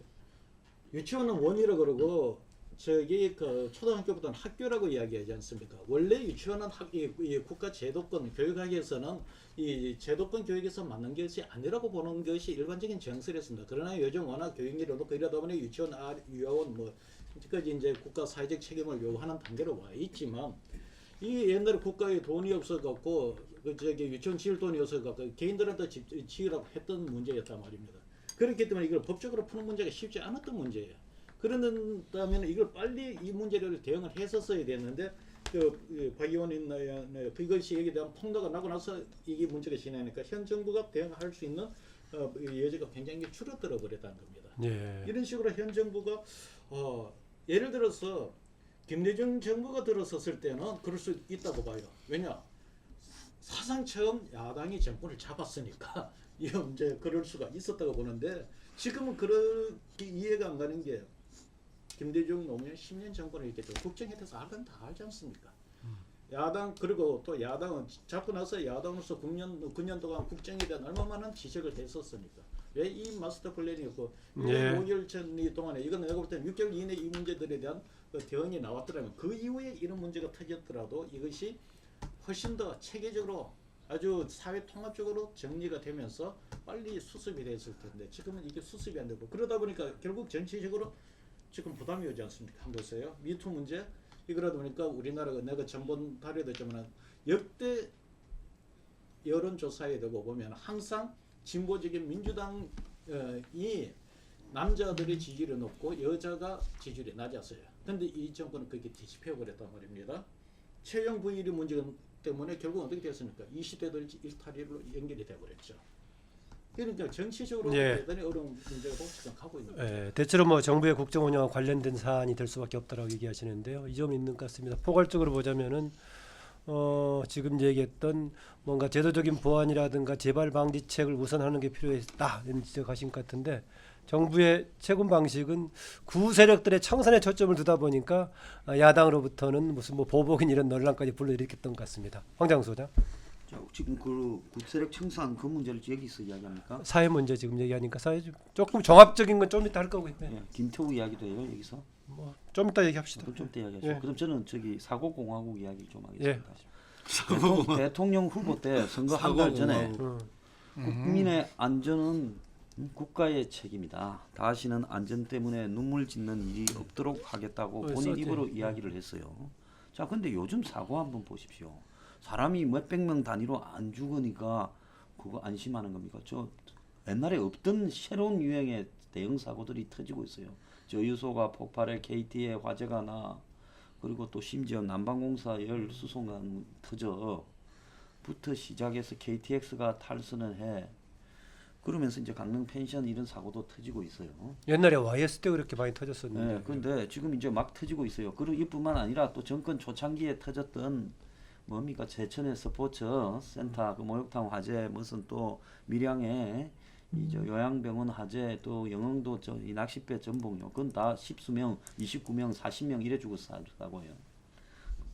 유치원은 원이라 그러고 그 초등학교보다는 학교라고 이야기하지 않습니까? 원래 유치원은 이 국가 제도권 교육학에서는 이 제도권 교육에서 맞는 것이 아니라고 보는 것이 일반적인 정설이었습니다. 그러나 요즘 워낙 교육열이 높고 이러다 보니 유치원, 유아원 까지 이제 국가 사회적 책임을 요구하는 단계로 와 있지만, 이 옛날에 국가에 돈이 없어갖고 유치원 지을 돈이 없어갖고 개인들한테 지으라고 했던 문제였단 말입니다. 그렇기 때문에 이걸 법적으로 푸는 문제가 쉽지 않았던 문제예요. 그런다면 이걸 빨리 이 문제를 대응을 했었어야 됐는데, 박 의원님 그것이 여기에 대한 폭로가 나고 나서 이게 문제가 진행하니까 현 정부가 대응할 수 있는 여지가 굉장히 줄어들어 버렸다는 겁니다. 예. 이런 식으로 현 정부가 예를 들어서 김대중 정부가 들어섰을 때는 그럴 수 있다고 봐요. 왜냐? 사상 처음 야당이 정권을 잡았으니까 이제 그럴 수가 있었다고 보는데, 지금은 그렇게 이해가 안 가는 게 김대중 노무현 10년 정권을 이렇게 국정에 대해서 알건 다 알지 않습니까? 야당, 그리고 또 야당은 잡고 나서 야당으로서 9년 동안 국정에 대한 얼마만한 지적을 했었습니까? 왜 이 마스터 플랜이 없고 5개월 전 동안에 이건 내가 볼 때는 6개월 이내 이 문제들에 대한 대응이 나왔더라면 그 이후에 이런 문제가 터졌더라도 이것이 훨씬 더 체계적으로 아주 사회 통합적으로 정리가 되면서 빨리 수습이 됐을 텐데 지금은 이게 수습이 안 되고, 그러다 보니까 결국 전체적으로 지금 부담이 오지 않습니까? 한번 보세요. 미투 문제 이거라도 보니까 우리나라가 내가 전번 달에도 했지만 역대 여론조사에 되고 보면 항상 진보적인 민주당이 남자들의 지지율이 높고 여자가 지지율이 낮았어요. 근데 이 정권은 그렇게 뒤집혀 버렸단 말입니다. 채용 부위리 문제 때문에 결국 어떻게 됐습니까? 20대들 일탈이로 연결이 돼버렸죠. 그러니까 정치적으로 대단히 어려운 문제가 지금 가고 있는 거죠. 예, 대체로 뭐 정부의 국정 운영과 관련된 사안이 될 수밖에 없다라고 얘기하시는데요. 이 점이 있는 것 같습니다. 포괄적으로 보자면은 지금 얘기했던 뭔가 제도적인 보완이라든가 재발 방지책을 우선하는 게 필요했다 이런 지적하신 것 같은데, 정부의 최근 방식은 구세력들의 청산에 초점을 두다 보니까 야당으로부터는 무슨 뭐 보복인 이런 논란까지 불러일으켰던 것 같습니다. 황장수 소장. 자, 지금 그 국세력 청산 그 문제를 여기서 이야기합니까? 사회 문제 지금 얘기하니까 사회 조금 종합적인 건 좀 이따 할 거고요. 예, 김태우 이야기도 해요 여기서. 뭐 좀 이따 얘기합시다. 좀 이따 이야기하죠. 예. 그럼 저는 사고공화국 이야기 좀 예. 하겠습니다. 대통령 후보 때 선거 한 달 전에 국민의 안전은 국가의 책임이다. 다시는 안전 때문에 눈물 짓는 일이 없도록 하겠다고 본인 입으로 이야기를 했어요. 자, 근데 요즘 사고 한번 보십시오. 사람이 몇백 명 단위로 안 죽으니까 그거 안심하는 겁니까? 저 옛날에 없던 새로운 유행의 대형 사고들이 터지고 있어요. 저유소가 폭발해 KT에 화재가 나, 그리고 또 심지어 난방공사 열 수송관 터져부터 시작해서 KTX가 탈선을 해. 그러면서 이제 강릉 펜션 이런 사고도 터지고 있어요. 옛날에 YS 때 그렇게 많이 터졌었는데. 네, 그런데 지금 이제 막 터지고 있어요. 그리고 이뿐만 아니라 또 정권 초창기에 터졌던 뭡니까 제천의 스포츠 센터 그 목욕탕 화재, 무슨 또 밀양의 이저 요양병원 화재 또 영흥도 이 낚싯배 전복요 그건 다 10수명, 29명, 40명 이래 죽었다고요.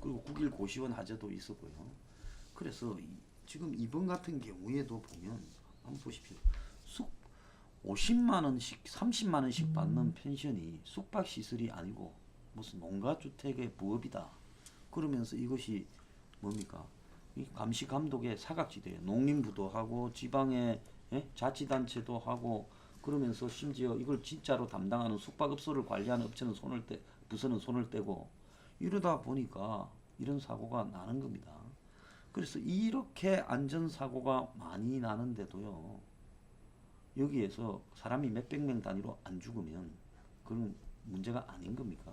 그리고 9.1 고시원 화재도 있었고요. 그래서 지금 이번 같은 경우에도 보면 한번 보십시오. 50만 원씩, 30만 원씩 받는 펜션이 숙박 시설이 아니고 무슨 농가주택의 부업이다. 그러면서 이것이 뭡니까? 이 감시 감독의 사각지대에 농림부도 하고 지방의 자치단체도 하고 그러면서 심지어 이걸 진짜로 담당하는 숙박업소를 관리하는 업체는 부서는 손을 떼고 이러다 보니까 이런 사고가 나는 겁니다. 그래서 이렇게 안전사고가 많이 나는데도요. 여기에서 사람이 몇백 명 단위로 안 죽으면 그런 문제가 아닌 겁니까?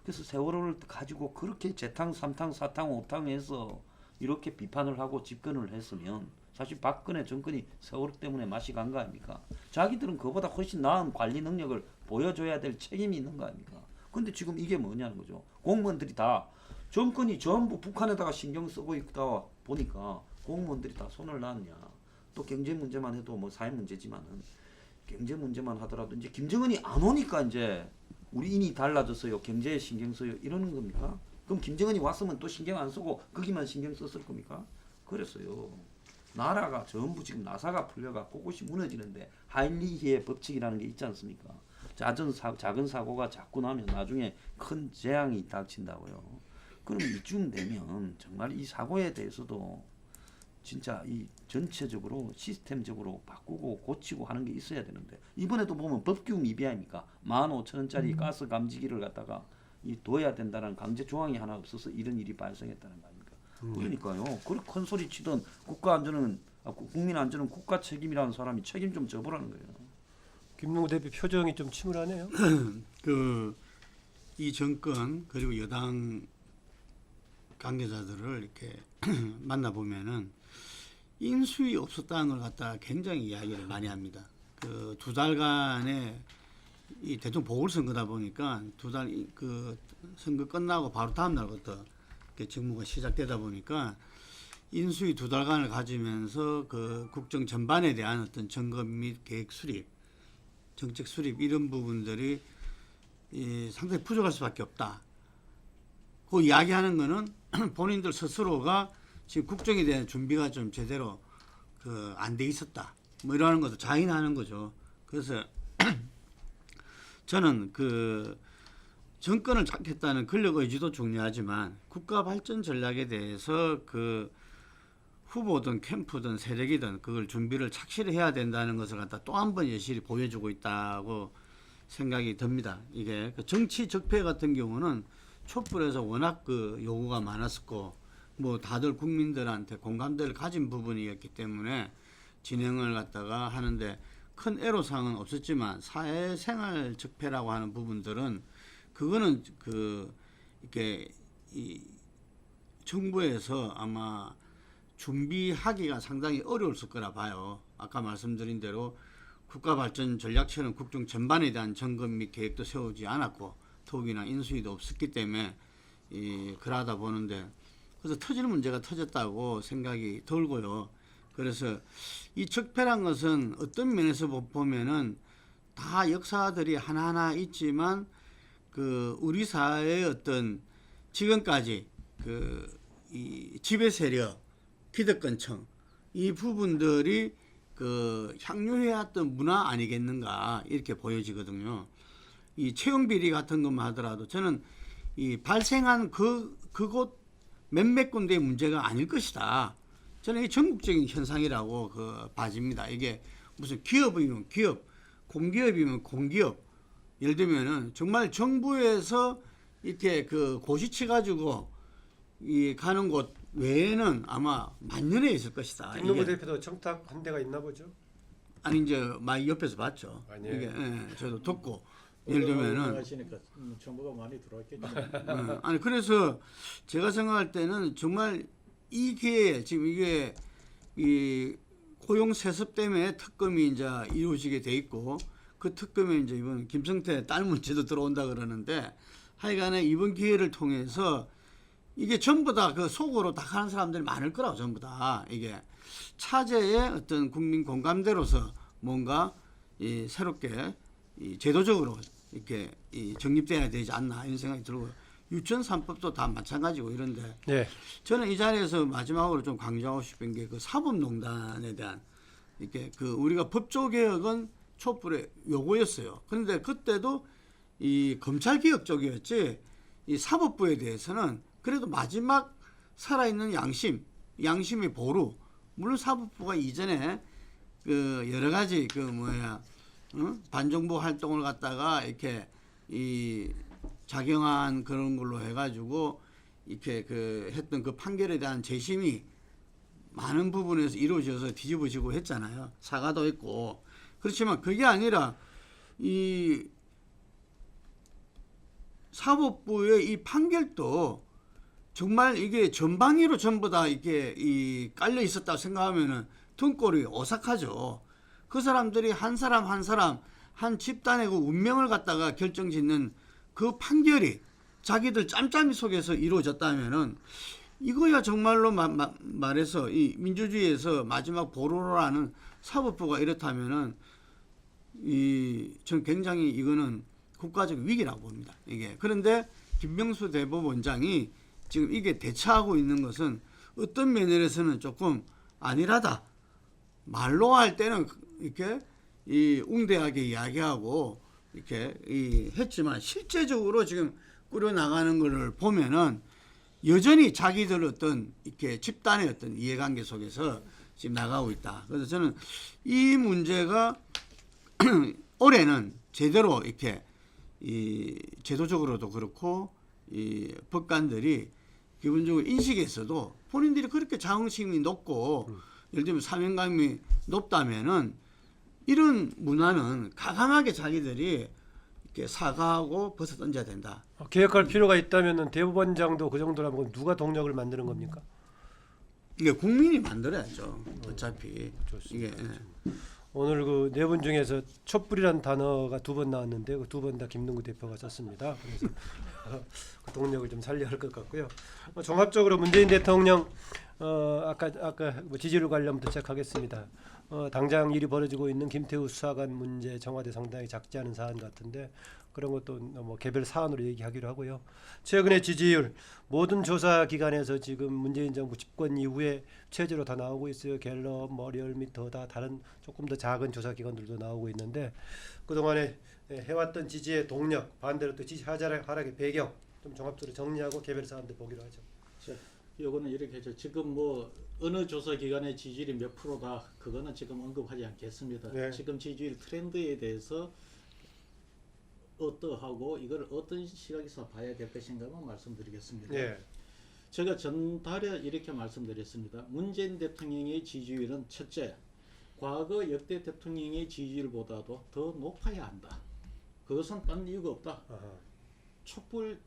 그래서 세월호를 가지고 그렇게 재탕, 3탕, 4탕, 5탕 해서 이렇게 비판을 하고 집권을 했으면 사실 박근혜 정권이 세월호 때문에 맛이 간 거 아닙니까? 자기들은 그보다 훨씬 나은 관리 능력을 보여줘야 될 책임이 있는 거 아닙니까? 근데 지금 이게 뭐냐는 거죠. 공무원들이 다 정권이 전부 북한에다가 신경 쓰고 있다 보니까 공무원들이 다 손을 놨냐. 또 경제 문제만 해도 뭐 사회 문제지만은 경제 문제만 하더라도 이제 김정은이 안 오니까 이제 우리 인이 달라졌어요. 경제에 신경 써요. 이러는 겁니까? 그럼 김정은이 왔으면 또 신경 안 쓰고 거기만 신경 썼을 겁니까? 그랬어요. 나라가 전부 지금 나사가 풀려갖고 그것이 무너지는데 하일리히의 법칙이라는 게 있지 않습니까? 작은 사고가 자꾸 나면 나중에 큰 재앙이 닥친다고요. 그럼 이쯤 되면 정말 이 사고에 대해서도 진짜 이 전체적으로 시스템적으로 바꾸고 고치고 하는 게 있어야 되는데 이번에도 보면 법규 미비 아닙니까? 15,000원짜리 가스 감지기를 갖다가 둬야 된다는 강제 조항이 하나 없어서 이런 일이 발생했다는 거 아닙니까? 그러니까요. 그렇게 큰 소리 치던 국민 안전은 국가 책임이라는 사람이 책임 좀 져보라는 거예요. 김용우 대표 표정이 좀 침울하네요. 이 정권 그리고 여당 관계자들을 이렇게 만나보면은 인수위 없었다는 걸 갖다가 굉장히 이야기를 많이 합니다. 그 2달간의 이 대통령 보궐선거다 보니까 2달 그 선거 끝나고 바로 다음 날부터 직무가 시작되다 보니까 인수위 2달간을 가지면서 그 국정 전반에 대한 어떤 점검 및 계획 수립, 정책 수립 이런 부분들이 상당히 부족할 수밖에 없다. 그 이야기하는 거는 본인들 스스로가 지금 국정에 대한 준비가 좀 제대로 안 돼 있었다. 뭐 이러는 것도 자인하는 거죠. 그래서 저는 그 정권을 잡겠다는 권력 의지도 중요하지만 국가 발전 전략에 대해서 그 후보든 캠프든 세력이든 그걸 준비를 착실히 해야 된다는 것을 갖다 또 한 번 여실히 보여주고 있다고 생각이 듭니다. 이게 그 정치 적폐 같은 경우는 촛불에서 워낙 그 요구가 많았었고 뭐 다들 국민들한테 공감대를 가진 부분이었기 때문에 진행을 갖다가 하는데 큰 애로사항은 없었지만 사회생활 적폐라고 하는 부분들은 그거는 그 이렇게 이 정부에서 아마 준비하기가 상당히 어려웠을 거라 봐요. 아까 말씀드린 대로 국가발전 전략처럼 국정 전반에 대한 점검 및 계획도 세우지 않았고 더욱이나 인수위도 없었기 때문에 그러다 보는데 그래서 터질 문제가 터졌다고 생각이 들고요. 그래서 이 적폐란 것은 어떤 면에서 보면은 다 역사들이 하나하나 있지만 그 우리 사회의 어떤 지금까지 이 지배 세력, 기득권층 이 부분들이 그 향유해왔던 문화 아니겠는가 이렇게 보여지거든요. 이 채용 비리 같은 것만 하더라도 저는 이 발생한 그곳 몇몇 군데의 문제가 아닐 것이다. 저는 이 전국적인 현상이라고 봐집니다. 이게 무슨 기업이면 기업, 공기업이면 공기업. 예를 들면은 정말 정부에서 이렇게 고시치 가지고 이 가는 곳 외에는 아마 만년에 있을 것이다. 김용우 대표도 청탁 한 대가 있나 보죠. 아니 이제 많이 옆에서 봤죠. 아니에요. 이게 저도 듣고 예를 들면은 하시니까 정보가 많이 들어왔겠죠. 아니 그래서 제가 생각할 때는 정말 이 기회에 지금 이게 이 고용 세습 때문에 특검이 이제 이루어지게 돼 있고 그 특검에 이제 이번 김성태 딸 문제도 들어온다 그러는데 하여간에 이번 기회를 통해서 이게 전부 다 그 속으로 다 하는 사람들이 많을 거라고 전부 다 이게 차제의 어떤 국민 공감대로서 뭔가 이 새롭게 이 제도적으로 이렇게 이 정립돼야 되지 않나 이런 생각이 들고요. 유치원 3법도 다 마찬가지고 이런데 네. 저는 이 자리에서 마지막으로 좀 강조하고 싶은 게 그 사법농단에 대한 이렇게 그 우리가 법조 개혁은 촛불의 요구였어요. 그런데 그때도 이 검찰 개혁 쪽이었지 이 사법부에 대해서는 그래도 마지막 살아있는 양심의 보루. 물론 사법부가 이전에 그 여러 가지 그 뭐야 반정부 활동을 갖다가 이렇게 이 작용한 그런 걸로 해가지고 이렇게 그 했던 그 판결에 대한 재심이 많은 부분에서 이루어져서 뒤집어지고 했잖아요. 사과도 했고. 그렇지만 그게 아니라 이 사법부의 이 판결도 정말 이게 전방위로 전부 다 이렇게 이 깔려 있었다고 생각하면은 등골이 오싹하죠. 그 사람들이 한 사람 한 집단의 그 운명을 갖다가 결정짓는 그 판결이 자기들 짬짬이 속에서 이루어졌다면은 이거야 정말로 말해서 이 민주주의에서 마지막 보루라는 사법부가 이렇다면은 전 굉장히 이거는 국가적 위기라고 봅니다. 이게 그런데 김명수 대법원장이 지금 이게 대처하고 있는 것은 어떤 면에서는 조금 안일하다. 말로 할 때는 이렇게 이 웅대하게 이야기하고 이렇게 했지만 실제적으로 지금 꾸려 나가는 것을 보면은 여전히 자기들 어떤 이렇게 집단의 어떤 이해관계 속에서 지금 나가고 있다. 그래서 저는 이 문제가 올해는 제대로 이렇게 이 제도적으로도 그렇고 이 법관들이 기본적으로 인식에서도 본인들이 그렇게 자긍심이 높고 예를 들면 사명감이 높다면은 이런 문화는 가감하게 자기들이 이렇게 사과하고 벗어 던져야 된다. 개혁할 필요가 있다면은 대법원장도 그 정도라면 누가 동력을 만드는 겁니까? 이게 국민이 만들어야죠. 어차피 좋습니다. 이게 오늘 그 네 분 중에서 촛불이라는 단어가 2번 나왔는데 그 2번 다 김동구 대표가 썼습니다. 그래서 그 동력을 좀 살려야 할 것 같고요. 종합적으로 문재인 대통령 아까 뭐 지지율 관련부터 시작하겠습니다. 당장 일이 벌어지고 있는 김태우 수사관 문제 청와대 상당히 작지 않은 사안 같은데 그런 것도 뭐 개별 사안으로 얘기하기로 하고요. 최근의 지지율 모든 조사 기관에서 지금 문재인 정부 집권 이후에 최저로 다 나오고 있어요. 갤럽, 리얼미터 다 다른 조금 더 작은 조사 기관들도 나오고 있는데 그동안에 해왔던 지지의 동력 반대로 또 지지 하락의 배경 좀 종합적으로 정리하고 개별 사안들 보기로 하죠. 자, 요거는 이렇게 해서 지금 뭐 어느 조사 기관의 지지율이 몇 프로다 그거는 지금 언급하지 않겠습니다. 네. 지금 지지율 트렌드에 대해서 어떠하고 이걸 어떤 시각에서 봐야 될 것인가만 말씀드리겠습니다. 예. 제가 전달에 이렇게 말씀드렸습니다. 문재인 대통령의 지지율은 첫째, 과거 역대 대통령의 지지율보다도 더 높아야 한다. 그것은 딴 이유가 없다. 아하. 촛불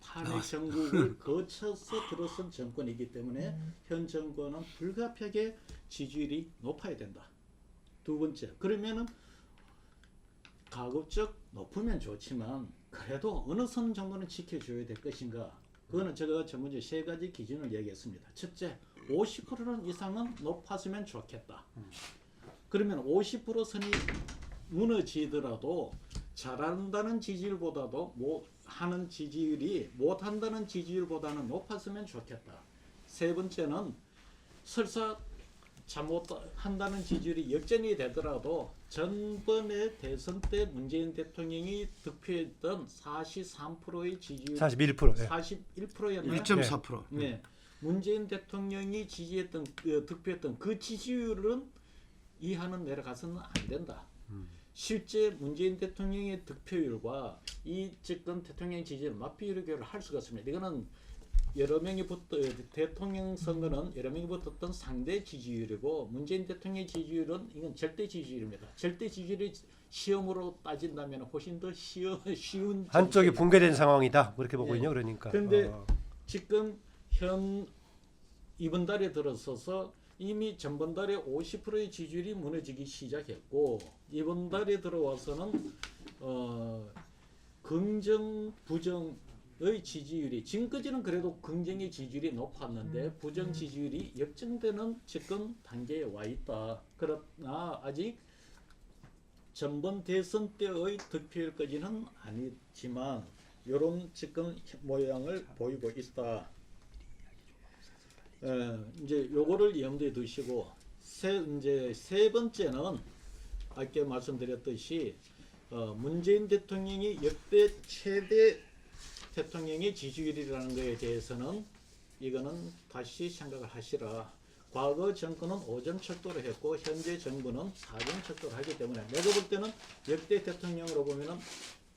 탄핵 정국을 거쳐서 들어선 정권이기 때문에 현 정권은 불가피하게 지지율이 높아야 된다. 두 번째, 그러면은 가급적 높으면 좋지만 그래도 어느 선 정도는 지켜줘야 될 것인가. 그거는 제가 전문적으로 3가지 기준을 얘기했습니다. 첫째, 50% 이상은 높았으면 좋겠다. 그러면 50% 선이 무너지더라도 잘한다는 지지율보다도 못한다는 지지율보다는 높았으면 좋겠다. 세 번째는 설사 잘못한다는 지지율이 역전이 되더라도 전번에 대선 때 문재인 대통령이 득표했던 43%의 지지율 41%. 예. 41%였나요? 1.4%. 네. 문재인 대통령이 득표했던 그 지지율은 이하는 내려가서는 안 된다. 실제 문재인 대통령의 득표율과 이 집권 대통령 지지율 맞비교를 할 수가 없습니다. 이거는 대통령 선거는 여러 명이 붙었던 상대 지지율이고 문재인 대통령의 지지율은 이건 절대 지지율입니다. 절대 지지율이 시험으로 따진다면 훨씬 더 쉬운 한쪽이 붕괴된 상황이다. 그렇게 보고있요. 그러니까. 그런데 지금 이번 달에 들어서서 이미 전번 달에 50%의 지지율이 무너지기 시작했고 이번 달에 들어와서는 긍정 부정 지지율이 지금까지는 그래도 긍정의 지지율이 높았는데 부정 지지율이 역전되는 지금 단계에 와 있다. 그러나 아직 전번 대선 때의 득표율까지는 아니지만 이런 지금 모양을 보이고 있다. 이제 요거를 염두에 두시고 이제 세 번째는 아까 말씀드렸듯이 문재인 대통령이 역대 최대 대통령의 지지율이라는 것에 대해서는 이거는 다시 생각을 하시라. 과거 정권은 5점 척도로 했고 현재 정부는 4점 척도로 하기 때문에 내가 볼 때는 역대 대통령으로 보면은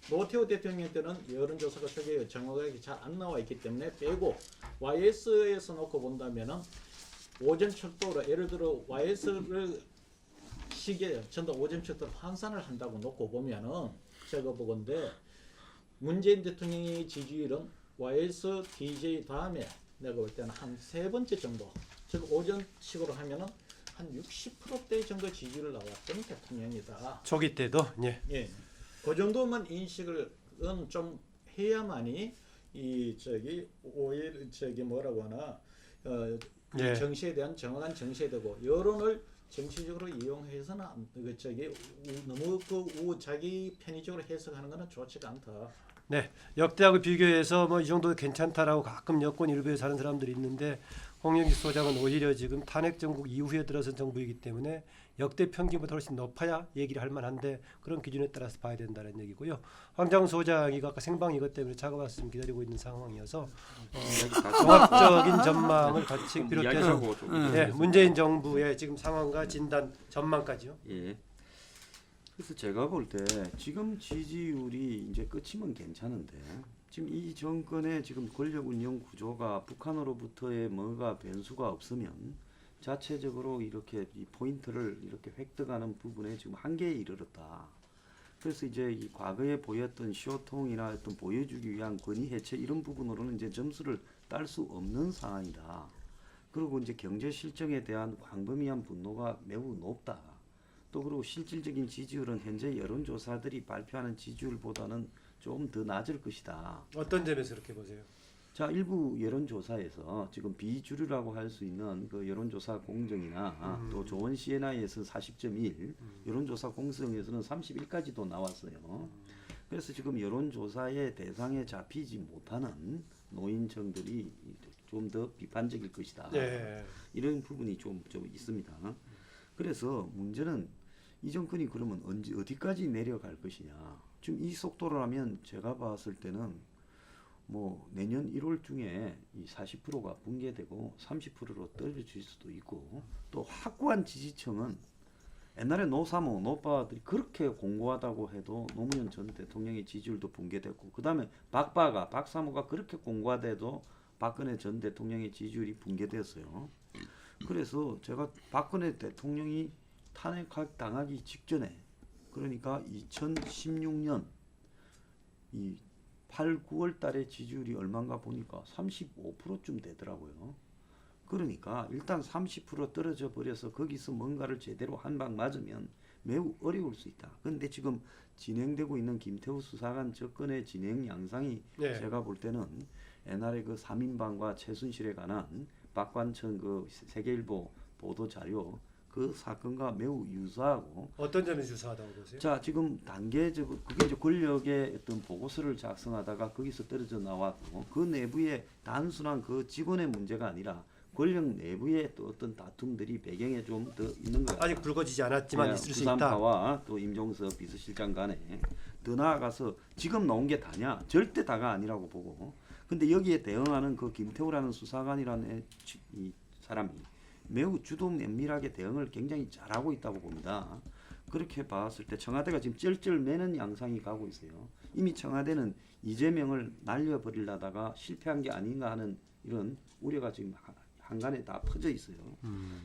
노태우 대통령 때는 여론조사가 저게 정확하게 잘 안 나와 있기 때문에 빼고 YS에서 놓고 본다면은 5점 척도로 예를 들어 YS를 시기에 전부 5점 척도로 환산을 한다고 놓고 보면은 제가 보건데 문재인 대통령의 지지율은 YS, DJ 다음에 내가 볼 때는 한 세 번째 정도, 즉 5점씩으로 하면은 한 60%대 정도 지지율을 나왔던 대통령이다. 초기 때도 예. 예, 그 정도만 인식을 좀 해야만이 이 오일 뭐라고 하나 이 예. 정치에 대한 정확한 정치에 되고 여론을 정치적으로 이용해서는 너무 자기 편의적으로 해석하는 것은 좋지가 않다. 네, 역대하고 비교해서 뭐 이 정도 괜찮다라고 가끔 여권 일부에서 하는 사람들이 있는데 홍영기 소장은 오히려 지금 탄핵 정국 이후에 들어선 정부이기 때문에 역대 평균보다 훨씬 높아야 얘기를 할 만한데 그런 기준에 따라서 봐야 된다는 얘기고요. 황장 소장이 아까 생방 이것 때문에 작업했으면 기다리고 있는 상황이어서 종합적인 전망을 같이 비롯해서 예, 문재인 정부의 지금 상황과 진단 전망까지요. 예. 그래서 제가 볼 때 지금 지지율이 이제 끝이면 괜찮은데 지금 이 정권의 지금 권력 운영 구조가 북한으로부터의 뭐가 변수가 없으면 자체적으로 이렇게 이 포인트를 이렇게 획득하는 부분에 지금 한계에 이르렀다. 그래서 이제 이 과거에 보였던 쇼통이나 어떤 보여주기 위한 권위 해체 이런 부분으로는 이제 점수를 딸 수 없는 상황이다. 그리고 이제 경제 실정에 대한 광범위한 분노가 매우 높다. 또 그리고 실질적인 지지율은 현재 여론조사들이 발표하는 지지율보다는 좀 더 낮을 것이다. 어떤 점에서 그렇게 보세요? 자, 일부 여론조사에서 지금 비주류라고 할 수 있는 그 여론조사 공정이나 또 조원 CNI에서 40.1, 여론조사 공정에서는 31까지도 나왔어요. 그래서 지금 여론조사의 대상에 잡히지 못하는 노인층들이 좀 더 비판적일 것이다. 예. 이런 부분이 좀 있습니다. 그래서 문제는 이 정권이 그러면 어디까지 내려갈 것이냐. 지금 이 속도라면 제가 봤을 때는 뭐 내년 1월 중에 이 40%가 붕괴되고 30%로 떨어질 수도 있고 또 확고한 지지층은 옛날에 노사모, 노빠들이 그렇게 공고하다고 해도 노무현 전 대통령의 지지율도 붕괴됐고 그 다음에 박사모가 그렇게 공고하대도 박근혜 전 대통령의 지지율이 붕괴됐어요. 그래서 제가 박근혜 대통령이 탄핵당하기 직전에 그러니까 2016년 이 8, 9월 달에 지지율이 얼마인가 보니까 35%쯤 되더라고요. 그러니까 일단 30% 떨어져 버려서 거기서 뭔가를 제대로 한 방 맞으면 매우 어려울 수 있다. 그런데 지금 진행되고 있는 김태우 수사관 접근의 진행 양상이 네. 제가 볼 때는 옛날에 그 3인방과 최순실에 관한 박관천 그 세계일보 보도 자료 그 사건과 매우 유사하고 어떤 점에서 유사하다고 보세요? 자 지금 단계적으로 그게 이제 권력의 어떤 보고서를 작성하다가 거기서 떨어져 나왔고 그 내부에 단순한 그 직원의 문제가 아니라 권력 내부의 또 어떤 다툼들이 배경에 좀 더 있는 것 같아요. 아직 불거지지 않았지만 있을 수 있다. 부산파와 또 임종석 비서실장 간에 더 나아가서 지금 나온 게 다냐? 절대 다가 아니라고 보고 근데 여기에 대응하는 그 김태우라는 수사관이라는 이 사람이 매우 주도 면밀하게 대응을 굉장히 잘하고 있다고 봅니다. 그렇게 봤을 때 청와대가 지금 쩔쩔 매는 양상이 가고 있어요. 이미 청와대는 이재명을 날려버리려다가 실패한 게 아닌가 하는 이런 우려가 지금 한간에 다 퍼져 있어요.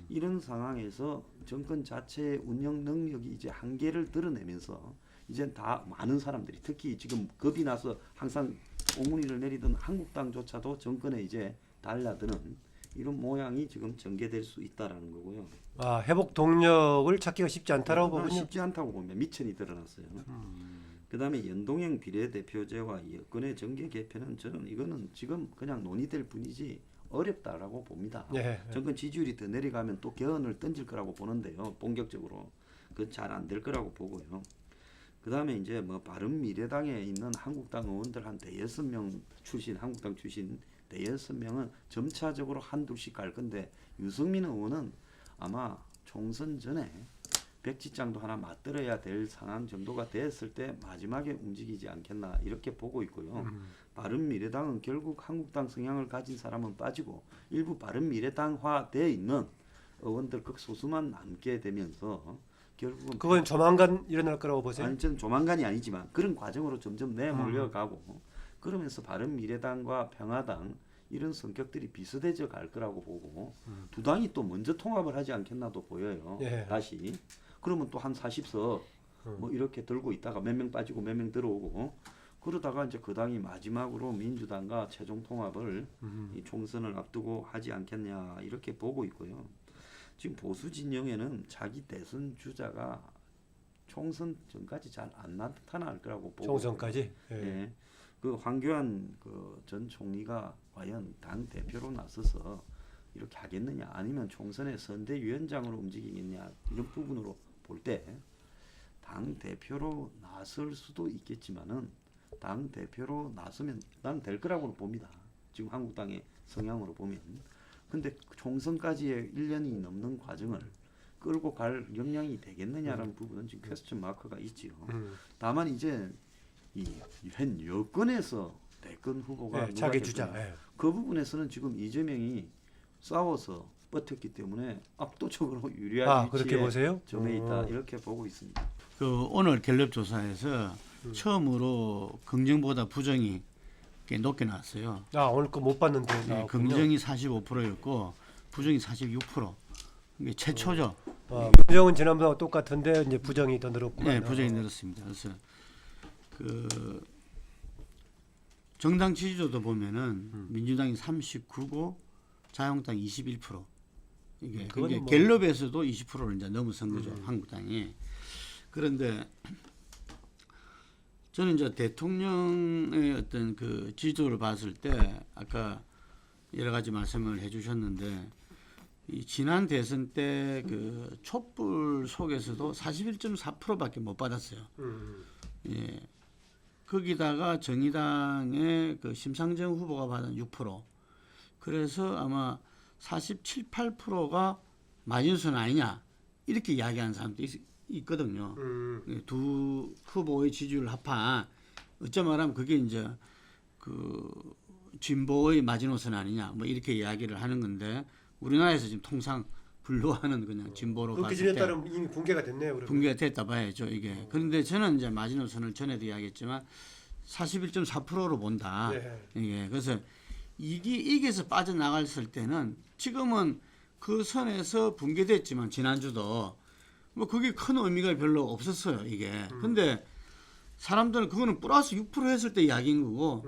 이런 상황에서 정권 자체의 운영 능력이 이제 한계를 드러내면서 이제 다 많은 사람들이 특히 지금 겁이 나서 항상 옹문이를 내리던 한국당조차도 정권에 이제 달라드는 이런 모양이 지금 전개될 수 있다라는 거고요. 아, 회복 동력을 찾기가 쉽지 않다라고 보군요. 쉽지 않다고 보면 미천이 드러났어요. 그다음에 연동형 비례대표제와 여권의 정계 개편은 저는 이거는 지금 그냥 논의될 뿐이지 어렵다라고 봅니다. 예. 정권 지지율이 더 내려가면 또 개헌을 던질 거라고 보는데요. 본격적으로 그 잘 안 될 거라고 보고요. 그다음에 이제 뭐 바른미래당에 있는 한국당 의원들 한 대여섯 명 출신 한국당 출신 대여섯 명은 점차적으로 한둘씩 갈 건데 유승민 의원은 아마 총선 전에 백지장도 하나 맞들어야 될 상황 정도가 됐을 때 마지막에 움직이지 않겠나 이렇게 보고 있고요. 바른미래당은 결국 한국당 성향을 가진 사람은 빠지고 일부 바른미래당화 돼 있는 의원들 극소수만 남게 되면서 결국은 그건 조만간 일어날 거라고 보세요. 아니 저는 조만간이 아니지만 그런 과정으로 점점 내몰려가고 그러면서 바른미래당과 평화당 이런 성격들이 비슷해져 갈 거라고 보고 두 당이 또 먼저 통합을 하지 않겠나도 보여요. 예. 다시 그러면 또 한 40석 뭐 이렇게 들고 있다가 몇 명 빠지고 몇 명 들어오고 그러다가 이제 그 당이 마지막으로 민주당과 최종 통합을 이 총선을 앞두고 하지 않겠냐 이렇게 보고 있고요. 지금 보수 진영에는 자기 대선 주자가 총선 전까지 잘 안 나타날 거라고 보고 총선까지. 예. 예. 그 황교안 그 전 총리가 과연 당 대표로 나서서 이렇게 하겠느냐 아니면 총선의 선대위원장으로 움직이겠냐 이런 부분으로 볼 때 당 대표로 나설 수도 있겠지만은 당 대표로 나서면 난 될 거라고 봅니다. 지금 한국당의 성향으로 보면. 근데 총선까지의 1년이 넘는 과정을 끌고 갈 역량이 되겠느냐라는 부분은 지금 퀘스천 마크가 있지요. 다만 이제 이 현 여권에서 대권 후보가 예, 누가 자기 될 주자. 거냐. 예. 그 부분에서는 지금 이재명이 싸워서 버텼기 때문에 압도적으로 유리한 아, 위치에 그렇게 보세요? 점에 있다 이렇게 보고 있습니다. 그 오늘 갤럽 조사에서 처음으로 긍정보다 부정이 꽤 높게 나왔어요. 아, 오늘 거 못 봤는데 네, 나왔군요. 긍정이 45%였고 부정이 46%. 이게 최초죠. 부정은 지난번하고 똑같은데 이제 부정이 더 늘었구나. 네, 부정이 늘었습니다. 그래서 그 정당 지지도도 보면은 민주당이 39고 자유한국당이 21%. 이게 그건 그게 뭐- 갤럽에서도 20%를 이제 넘어선 거죠. 한국당이. 그런데 저는 이제 대통령의 어떤 그 지지도를 봤을 때 아까 여러 가지 말씀을 해주셨는데 이 지난 대선 때 그 촛불 속에서도 41.4%밖에 못 받았어요. 예. 거기다가 정의당의 그 심상정 후보가 받은 6%. 그래서 아마 47, 8%가 마진선 아니냐 이렇게 이야기하는 사람도 있거든요. 두 후보의 지지율 합한 어쩌 말하면 그게 이제 그 진보의 마지노선 아니냐 뭐 이렇게 이야기를 하는 건데 우리나라에서 지금 통상 분류하는 그냥 진보로 그 봤을 기준에 때 따르면 이미 붕괴가 됐네요. 그러면. 붕괴가 됐다 봐야죠 이게. 그런데 저는 이제 마지노선을 전에도 이야기했지만 41.4%로 본다. 예. 이게 그래서 이게서 빠져나갔을 때는 지금은 그 선에서 붕괴됐지만 지난주도 뭐 그게 큰 의미가 별로 없었어요 이게. 근데 사람들은 그거는 플러스 6% 했을 때 이야기인 거고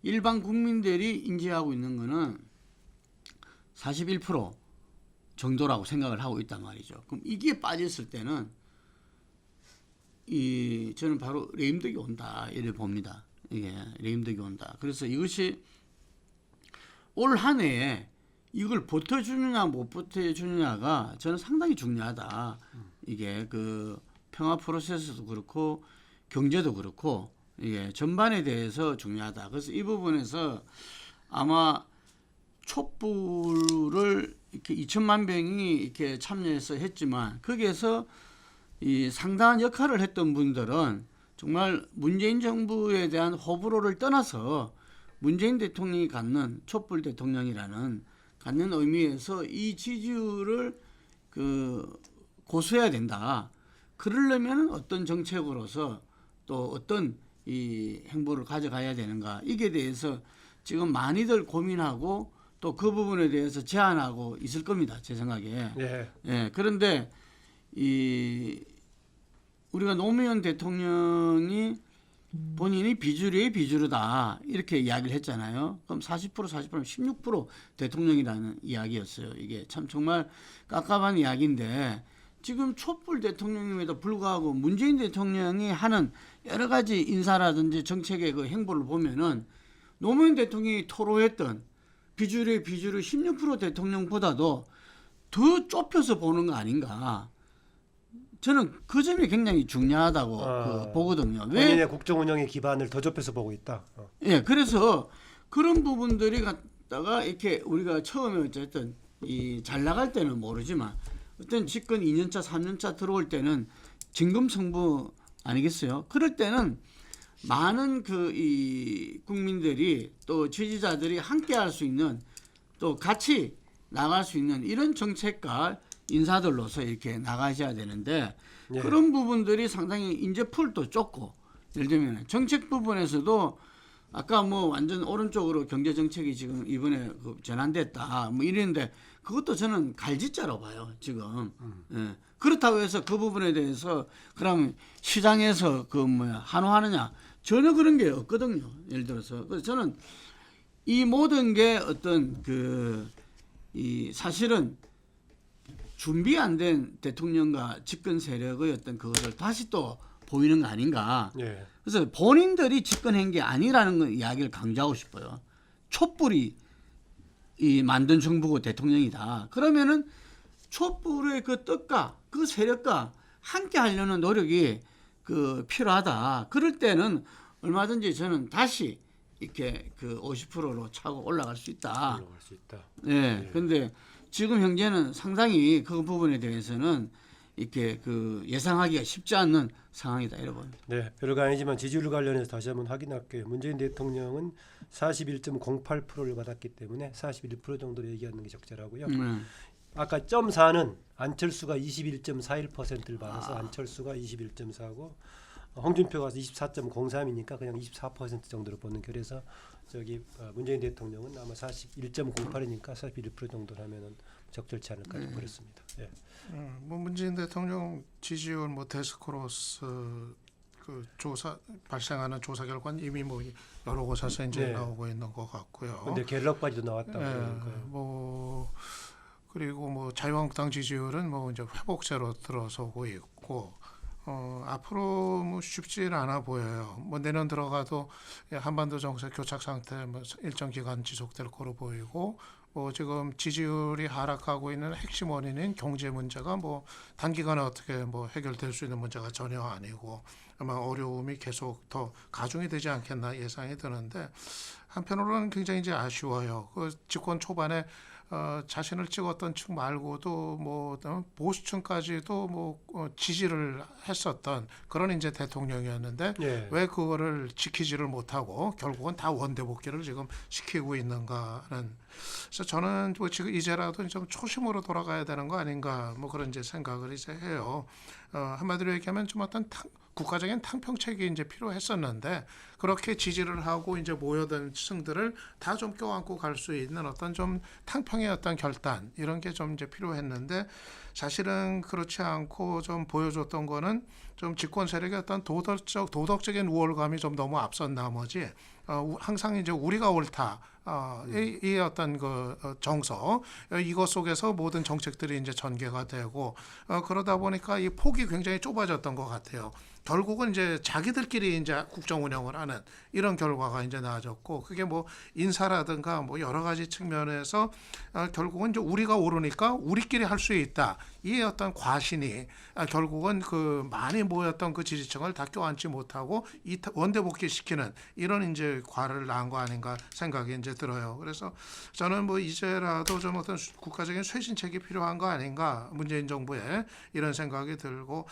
일반 국민들이 인지하고 있는 거는 41% 정도라고 생각을 하고 있단 말이죠. 그럼 이게 빠졌을 때는 저는 바로 레임덕이 온다 이를 봅니다. 이게 레임덕이 온다. 그래서 이것이 올 한 해에 이걸 버텨주느냐 못 버텨주느냐가 저는 상당히 중요하다. 이게 그 평화 프로세스도 그렇고 경제도 그렇고 이게 전반에 대해서 중요하다. 그래서 이 부분에서 아마 촛불을 이렇게 2천만 명이 이렇게 참여해서 했지만 거기에서 이 상당한 역할을 했던 분들은 정말 문재인 정부에 대한 호불호를 떠나서 문재인 대통령이 갖는 촛불 대통령이라는 갖는 의미에서 이 지지율을 그 고수해야 된다. 그러려면 어떤 정책으로서 또 어떤 이 행보를 가져가야 되는가 이게 대해서 지금 많이들 고민하고 또 그 부분에 대해서 제안하고 있을 겁니다. 제 생각에. 예. 예. 그런데 우리가 노무현 대통령이 본인이 비주류의 비주류다 이렇게 이야기를 했잖아요. 그럼 40%, 16% 대통령이라는 이야기였어요. 이게 참 정말 깝깝한 이야기인데 지금 촛불 대통령임에도 불구하고 문재인 대통령이 하는 여러 가지 인사라든지 정책의 그 행보를 보면은 노무현 대통령이 토로했던 비주류 16% 대통령보다도 더 좁혀서 보는 거 아닌가. 저는 그 점이 굉장히 중요하다고 보거든요. 왜? 본인의 국정 운영의 기반을 더 좁혀서 보고 있다. 예, 그래서 그런 부분들이 갖다가 이렇게 우리가 처음에 어쨌든 이 잘 나갈 때는 모르지만 어떤 집권 2년차, 3년차 들어올 때는 진검승부 아니겠어요? 그럴 때는 많은 그 이 국민들이 또 지지자들이 함께 할 수 있는 또 같이 나갈 수 있는 이런 정책과 인사들로서 이렇게 나가셔야 되는데 예. 그런 부분들이 상당히 인재풀도 좁고 예를 들면 정책 부분에서도 아까 뭐 완전 오른쪽으로 경제 정책이 지금 이번에 그 전환됐다 뭐 이랬는데 그것도 저는 갈짓자로 봐요 지금. 예. 그렇다고 해서 그 부분에 대해서 그럼 시장에서 그 뭐야 한호하느냐 전혀 그런 게 없거든요. 예를 들어서 그래서 저는 이 모든 게 어떤 그 이 사실은 준비 안 된 대통령과 집권 세력의 어떤 그것을 다시 또 보이는 거 아닌가. 예. 그래서 본인들이 집권한 게 아니라는 거 이야기를 강조하고 싶어요. 촛불이 이 만든 정부고 대통령이다. 그러면은 촛불의 그 뜻과 그 세력과 함께 하려는 노력이 그 필요하다. 그럴 때는 얼마든지 저는 다시 이렇게 그 50%로 차고 올라갈 수 있다. 올라갈 수 있다. 네. 근데 지금 현재는 상당히 그 부분에 대해서는 이렇게 그 예상하기가 쉽지 않는 상황이다 여러분. 네, 별거 아니지만 지지율 관련해서 다시 한번 확인할게요. 문재인 대통령은 41.08%를 받았기 때문에 41% 정도로 얘기하는 게 적절하고요. 아까 0.4는 안철수가 21.41%를 받아서 안철수가 21.4고 홍준표가 24.03이니까 그냥 24% 정도로 보는 결에서 저기 문재인 대통령은 아마 41.08이니까 41% 정도 하면은 적절치 않을까 좀 그렇습니다. 예. 뭐 문재인 대통령 지지율 뭐 데스크로스 그 조사 발생하는 조사 결과는 이미 뭐 여러 곳에서 이제 네. 나오고 있는 것 같고요. 근데 갤럽까지도 나왔다고 그러니까요. 뭐 그리고 뭐 자유한국당 지지율은 뭐 이제 회복세로 들어서고 있고 앞으로 뭐 쉽지는 않아 보여요. 뭐 내년 들어가도 한반도 정세 교착 상태 뭐 일정 기간 지속될 거로 보이고 뭐 지금 지지율이 하락하고 있는 핵심 원인인 경제 문제가 뭐 단기간에 어떻게 뭐 해결될 수 있는 문제가 전혀 아니고 아마 어려움이 계속 더 가중이 되지 않겠나 예상이 드는데 한편으로는 굉장히 이제 아쉬워요. 그 집권 초반에 자신을 찍었던 측 말고도 뭐 보수층까지도 뭐 지지를 했었던 그런 이제 대통령이었는데 예. 왜 그거를 지키지를 못하고 결국은 다 원대복귀를 지금 시키고 있는가는 그래서 저는 뭐 지금 이제라도 좀 초심으로 돌아가야 되는 거 아닌가 뭐 그런 이제 생각을 이제 해요. 한마디로 얘기하면 좀 어떤 국가적인 탕평책이 이제 필요했었는데 그렇게 지지를 하고 이제 모여든 층들을 다 좀 껴안고 갈 수 있는 어떤 좀 탕평의 어떤 결단 이런 게 좀 이제 필요했는데 사실은 그렇지 않고 좀 보여줬던 거는 좀 집권 세력의 어떤 도덕적인 우월감이 좀 너무 앞선 나머지 항상 이제 우리가 옳다. 이 어떤 그 정서 이것 속에서 모든 정책들이 이제 전개가 되고 그러다 보니까 이 폭이 굉장히 좁아졌던 것 같아요. 결국은 이제 자기들끼리 이제 국정 운영을 하는 이런 결과가 이제 나아졌고 그게 뭐 인사라든가 뭐 여러 가지 측면에서 결국은 이제 우리가 옳으니까 우리끼리 할 수 있다. 이 어떤 과신이 결국은 그 많이 모였던 그 지지층을 다 껴안지 못하고 원대복귀 시키는 이런 이제 과를 낳은 거 아닌가 생각이 이제 들어요. 그래서 저는 뭐 이제라도 좀 어떤 국가적인 쇄신책이 필요한 거 아닌가 문재인 정부에 이런 생각이 들고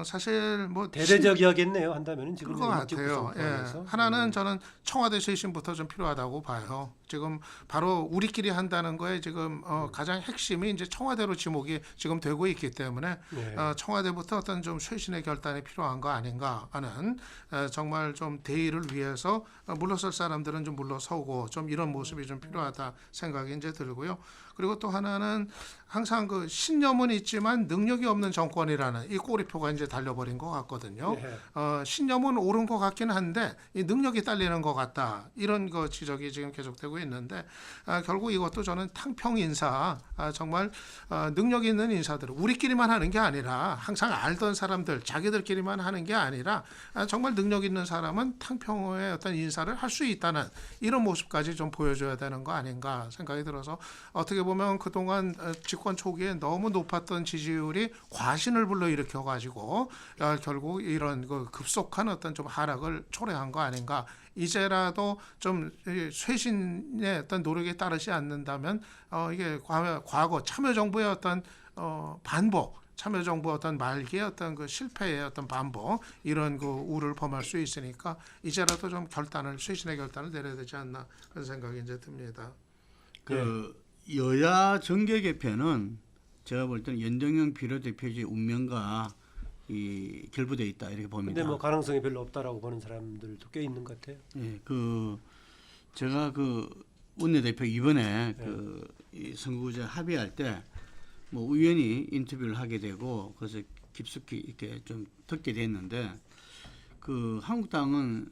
사실 뭐 대대적이하겠네요. 한다면은 지금 그럴 것 같아요. 예. 하나는 저는 청와대 쇄신부터 좀 필요하다고 봐요. 지금 바로 우리끼리 한다는 거에 지금 가장 핵심이 이제 청와대로 지목이 지금 되고 있기 때문에 네. 청와대부터 어떤 좀 쇄신의 결단이 필요한 거 아닌가 하는 정말 좀 대의를 위해서 물러설 사람들은 좀 물러서고 좀 이런 모습이 좀 필요하다 생각이 이제 들고요. 그리고 또 하나는 항상 그 신념은 있지만 능력이 없는 정권이라는 이 꼬리표가 이제 달려버린 것 같거든요. 네. 신념은 옳은 것 같긴 한데 이 능력이 딸리는 것 같다. 이런 거 지적이 지금 계속되고 있는데 결국 이것도 저는 탕평 인사, 정말 능력 있는 인사들 우리끼리만 하는 게 아니라 항상 알던 사람들 자기들끼리만 하는 게 아니라 정말 능력 있는 사람은 탕평의 어떤 인사를 할 수 있다는 이런 모습까지 좀 보여줘야 되는 거 아닌가 생각이 들어서 어떻게 보면 그동안 집권 초기에 너무 높았던 지지율이 과신을 불러일으켜 가지고 결국 이런 그 급속한 어떤 좀 하락을 초래한 거 아닌가. 이제라도 좀 쇄신의 어떤 노력에 따르지 않는다면 이게 과거 참여정부의 어떤 반복, 참여정부 어떤 말기의 어떤 그 실패의 어떤 반복 이런 그 우를 범할 수 있으니까 이제라도 좀 쇄신의 결단을 내려야 되지 않나 그런 생각이 이제 듭니다. 그 여야 정계 개편은 제가 볼 때는 연동형 비례대표제의 운명과 이 결부돼 있다 이렇게 봅니다. 근데 뭐 가능성이 별로 없다라고 보는 사람들도 꽤 있는 것 같아요. 예, 그 제가 그 원내대표 이번에 이 선거구제 합의할 때 뭐 우연히 인터뷰를 하게 되고 그래서 깊숙이 이렇게 좀 듣게 됐는데 그 한국당은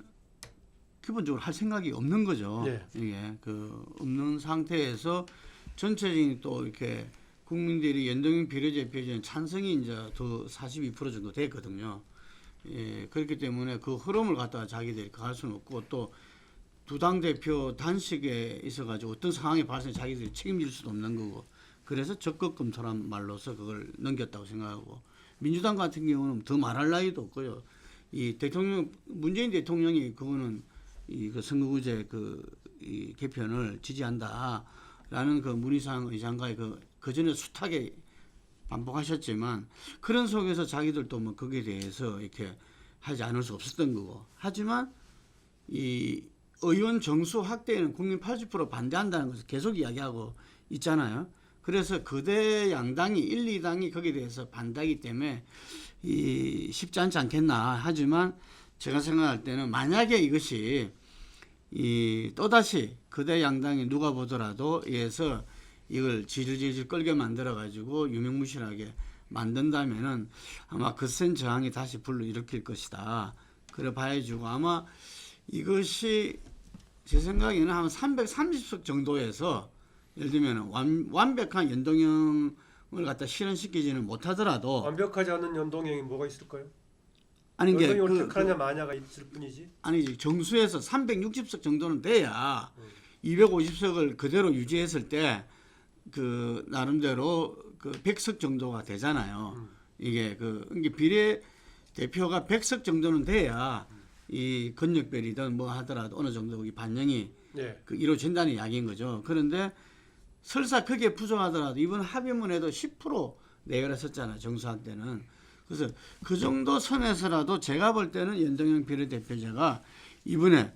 기본적으로 할 생각이 없는 거죠. 네. 이게 그 없는 상태에서 전체적인 또 이렇게 국민들이 연동형 비례대표제는 찬성이 이제 더 42% 정도 됐거든요. 예, 그렇기 때문에 그 흐름을 갖다가 자기들이 갈 수는 없고 또 두 당 대표 단식에 있어가지고 어떤 상황이 발생해 자기들이 책임질 수도 없는 거고 그래서 적극 검토란 말로서 그걸 넘겼다고 생각하고 민주당 같은 경우는 더 말할 나위도 없고요. 이 대통령 문재인 대통령이 그거는 이 그 선거구제 이 개편을 지지한다라는 그 문희상 의장과의 그 전에 숱하게 반복하셨지만 그런 속에서 자기들도 뭐 거기에 대해서 이렇게 하지 않을 수 없었던 거고 하지만 이 의원 정수 확대에는 국민 80% 반대한다는 것을 계속 이야기하고 있잖아요. 그래서 거대 양당이 1, 2당이 거기에 대해서 반대하기 때문에 쉽지 않지 않겠나 하지만 제가 생각할 때는 만약에 이것이 또다시 거대 양당이 누가 보더라도 에서 이걸 질질 끌게 만들어 가지고 유명무실하게 만든다면은 아마 거센 저항이 다시 불러일으킬 것이다. 그래 봐야지고 아마 이것이 제 생각에는 한 330석 정도에서 예를 들면 완벽한 연동형을 갖다 실현시키지는 못하더라도 완벽하지 않은 연동형이 뭐가 있을까요? 아니 이게 연동형을 택하느냐 마냐가 있을 뿐이지. 아니지 정수에서 360석 정도는 돼야 250석을 그대로 유지했을 때 그 나름대로 그 100석 정도가 되잖아요. 이게 이게 비례 대표가 100석 정도는 돼야 이 권역별이든 뭐 하더라도 어느 정도 반영이 네. 이루어진다는 이야기인 거죠. 그런데 설사 그게 부족하더라도 이번 합의문에도 10% 내걸었었잖아요. 정수학 때는. 그래서 그 정도 선에서라도 제가 볼 때는 연동형 비례대표제가 이번에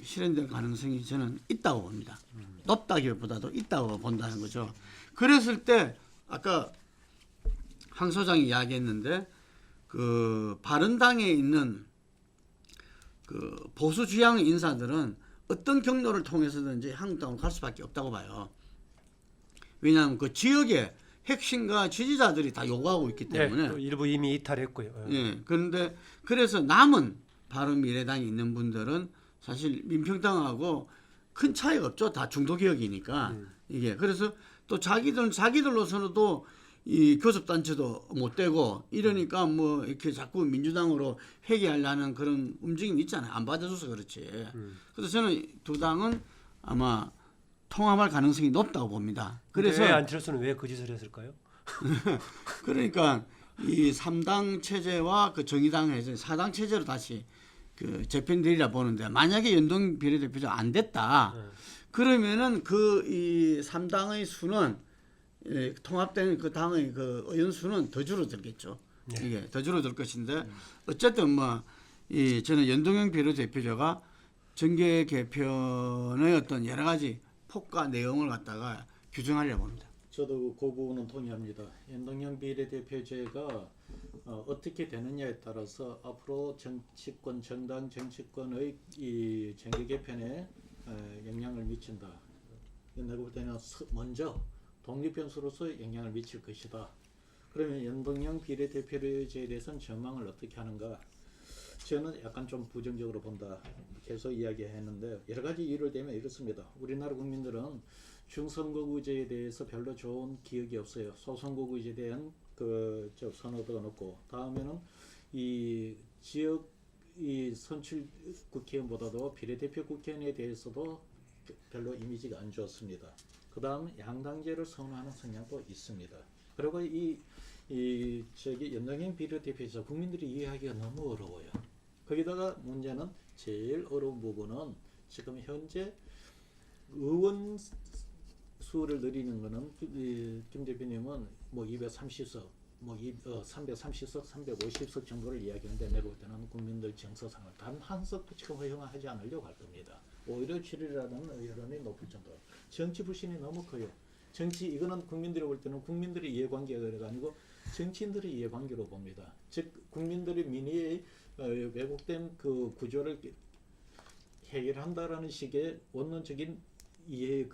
실현될 가능성이 저는 있다고 봅니다. 높다기보다도 있다고 본다는 거죠. 그랬을 때 아까 황 소장이 이야기했는데 바른당에 있는 보수 주양 인사들은 어떤 경로를 통해서든지 한국당으로 갈 수밖에 없다고 봐요. 왜냐하면 그 지역의 핵심과 지지자들이 다 요구하고 있기 때문에. 네, 또 일부 이미 이탈했고요. 예. 그런데 그래서 남은 바른미래당에 있는 분들은 사실 민평당하고 큰 차이가 없죠. 다 중도개혁이니까 이게 그래서 또 자기들로서도 이 교섭단체도 못 되고 이러니까 뭐 이렇게 자꾸 민주당으로 회귀하려는 그런 움직임이 있잖아요. 안 받아줘서 그렇지. 그래서 저는 두 당은 아마 통합할 가능성이 높다고 봅니다. 그래서 왜 안철수는 왜 그 짓을 했을까요? 그러니까 이 3당 체제와 정의당에서 4당 체제로 다시 재편되리라 보는데 만약에 연동 비례대표제가 안 됐다. 그러면은 이 3당의 수는 통합된 그 당의 의원 수는 더 줄어들겠죠. 네. 이게 더 줄어들 것인데 어쨌든 저는 연동형 비례대표제가 정계 개편의 어떤 여러 가지 폭과 내용을 갖다가 규정하려고 봅니다. 저도 그 부분은 동의합니다. 연동형 비례대표제가 어떻게 되느냐에 따라서 앞으로 정치권, 정당 정치권의 이 정계 개편에 영향을 미친다. 내가 볼 때는 먼저 독립 변수로서 영향을 미칠 것이다. 그러면 연동형 비례대표제에 대해서는 전망을 어떻게 하는가? 저는 약간 좀 부정적으로 본다. 계속 이야기했는데 여러 가지 이유를 대면 이렇습니다. 우리나라 국민들은 중선거구제에 대해서 별로 좋은 기억이 없어요. 소선거구제에 대한 선호도가 높고, 다음에는 이 지역 이 선출 국회의원보다도 비례대표 국회의원에 대해서도 별로 이미지가 안 좋습니다. 그 다음 양당제를 선호하는 성향도 있습니다. 그리고 이 연동형 비례대표에서 국민들이 이해하기가 너무 어려워요. 거기다가 문제는 제일 어려운 부분은 지금 현재 의원 수를 늘리는 거는 김 대표님은 뭐 230석, 뭐 330석, 350석 정도를 이야기하는데 내가 볼 때는 국민들 정서상을 단 한 석도 지금 허용하지 않으려고 할 겁니다. 오히려 7이라는 여론이 높을 정도로 정치 불신이 너무 커요. 정치 이거는 국민들이 볼 때는 국민들의 이해관계가 아니고 정치인들의 이해관계로 봅니다. 즉 국민들의 민의의 왜곡된 그 구조를 해결한다라는 식의 원론적인 이해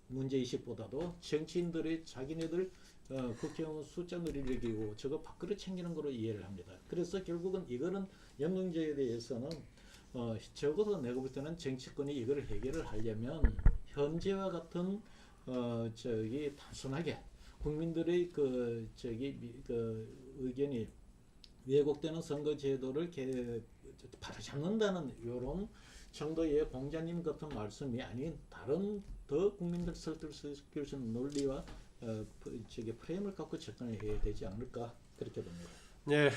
문제의식보다도 정치인들의 자기네들 국회의원 숫자 늘리기고 저거 밥그릇 챙기는 거로 이해를 합니다. 그래서 결국은 이거는 연동제에 대해서는 적어도 내가 볼 때는 정치권이 이걸 해결을 하려면 현재와 같은 단순하게 국민들의 의견이 왜곡되는 선거제도를 바로잡는다는 이런 정도의 공자님 같은 말씀이 아닌 다른 더 국민들 설득시킬 수 있는 논리와 프레임을 갖고 접근을 해야 되지 않을까 그렇게 봅니다. 네,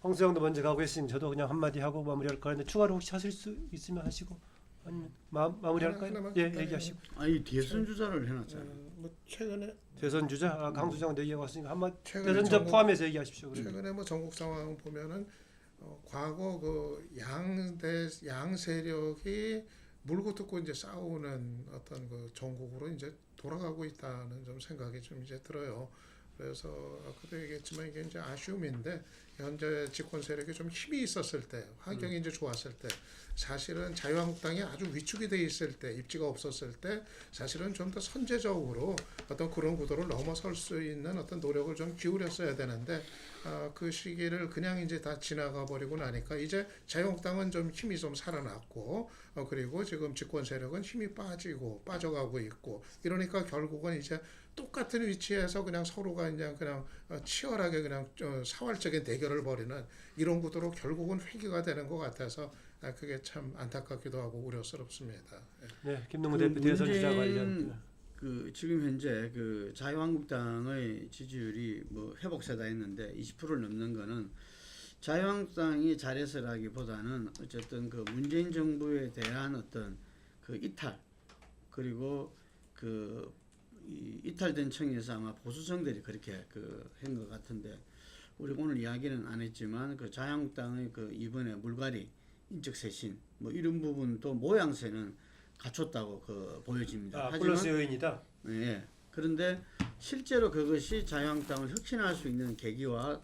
황수영도 먼저 가고 있으니 저도 그냥 한마디 하고 마무리할까 하는데 추가로 혹시 하실 수 있으면 하시고 아니면 마무리할까요? 하나만 예, 간단히 얘기하시고. 아니 대선 주자를 해놨잖아요. 뭐 최근에 대선 주자 강수장도 얘기해왔으니까 한마디 최근에 대선 주자 포함해서 얘기하십시오. 그러면. 최근에 뭐 전국 상황 보면은 과거 그 양 세력이 물고 뜯고 이제 싸우는 어떤 그 전국으로 이제 돌아가고 있다는 좀 생각이 좀 이제 들어요. 그래서 아까도 얘기했지만 이게 이제 아쉬움인데 현재 집권 세력이 좀 힘이 있었을 때, 환경이 이제 좋았을 때, 사실은 자유한국당이 아주 위축이 돼 있을 때, 입지가 없었을 때, 사실은 좀 더 선제적으로 어떤 그런 구도를 넘어설 수 있는 어떤 노력을 좀 기울였어야 되는데 그 시기를 그냥 이제 다 지나가 버리고 나니까 이제 자유한국당은 좀 힘이 좀 살아났고 그리고 지금 집권 세력은 힘이 빠져가고 있고 이러니까 결국은 이제 똑같은 위치에서 그냥 서로가 그냥 치열하게 그냥 사활적인 대결을 벌이는 이런 구도로 결국은 회귀가 되는 것 같아서 그게 참 안타깝기도 하고 우려스럽습니다. 네, 김동무 대표 대선 주자 관련. 문재인 지금 현재 자유한국당의 지지율이 뭐 회복세다 했는데 20%를 넘는 거는 자유한국당이 잘해서라기보다는 어쨌든 문재인 정부에 대한 어떤 이탈 그리고 이 이탈된 층에서 아마 보수층들이 그렇게 한 것 같은데 우리 오늘 이야기는 안 했지만 자유한국당의 이번에 물갈이 인적 쇄신 뭐 이런 부분도 모양새는 갖췄다고 보여집니다. 플러스 요인이다. 예. 그런데 실제로 그것이 자유한국당을 혁신할 수 있는 계기와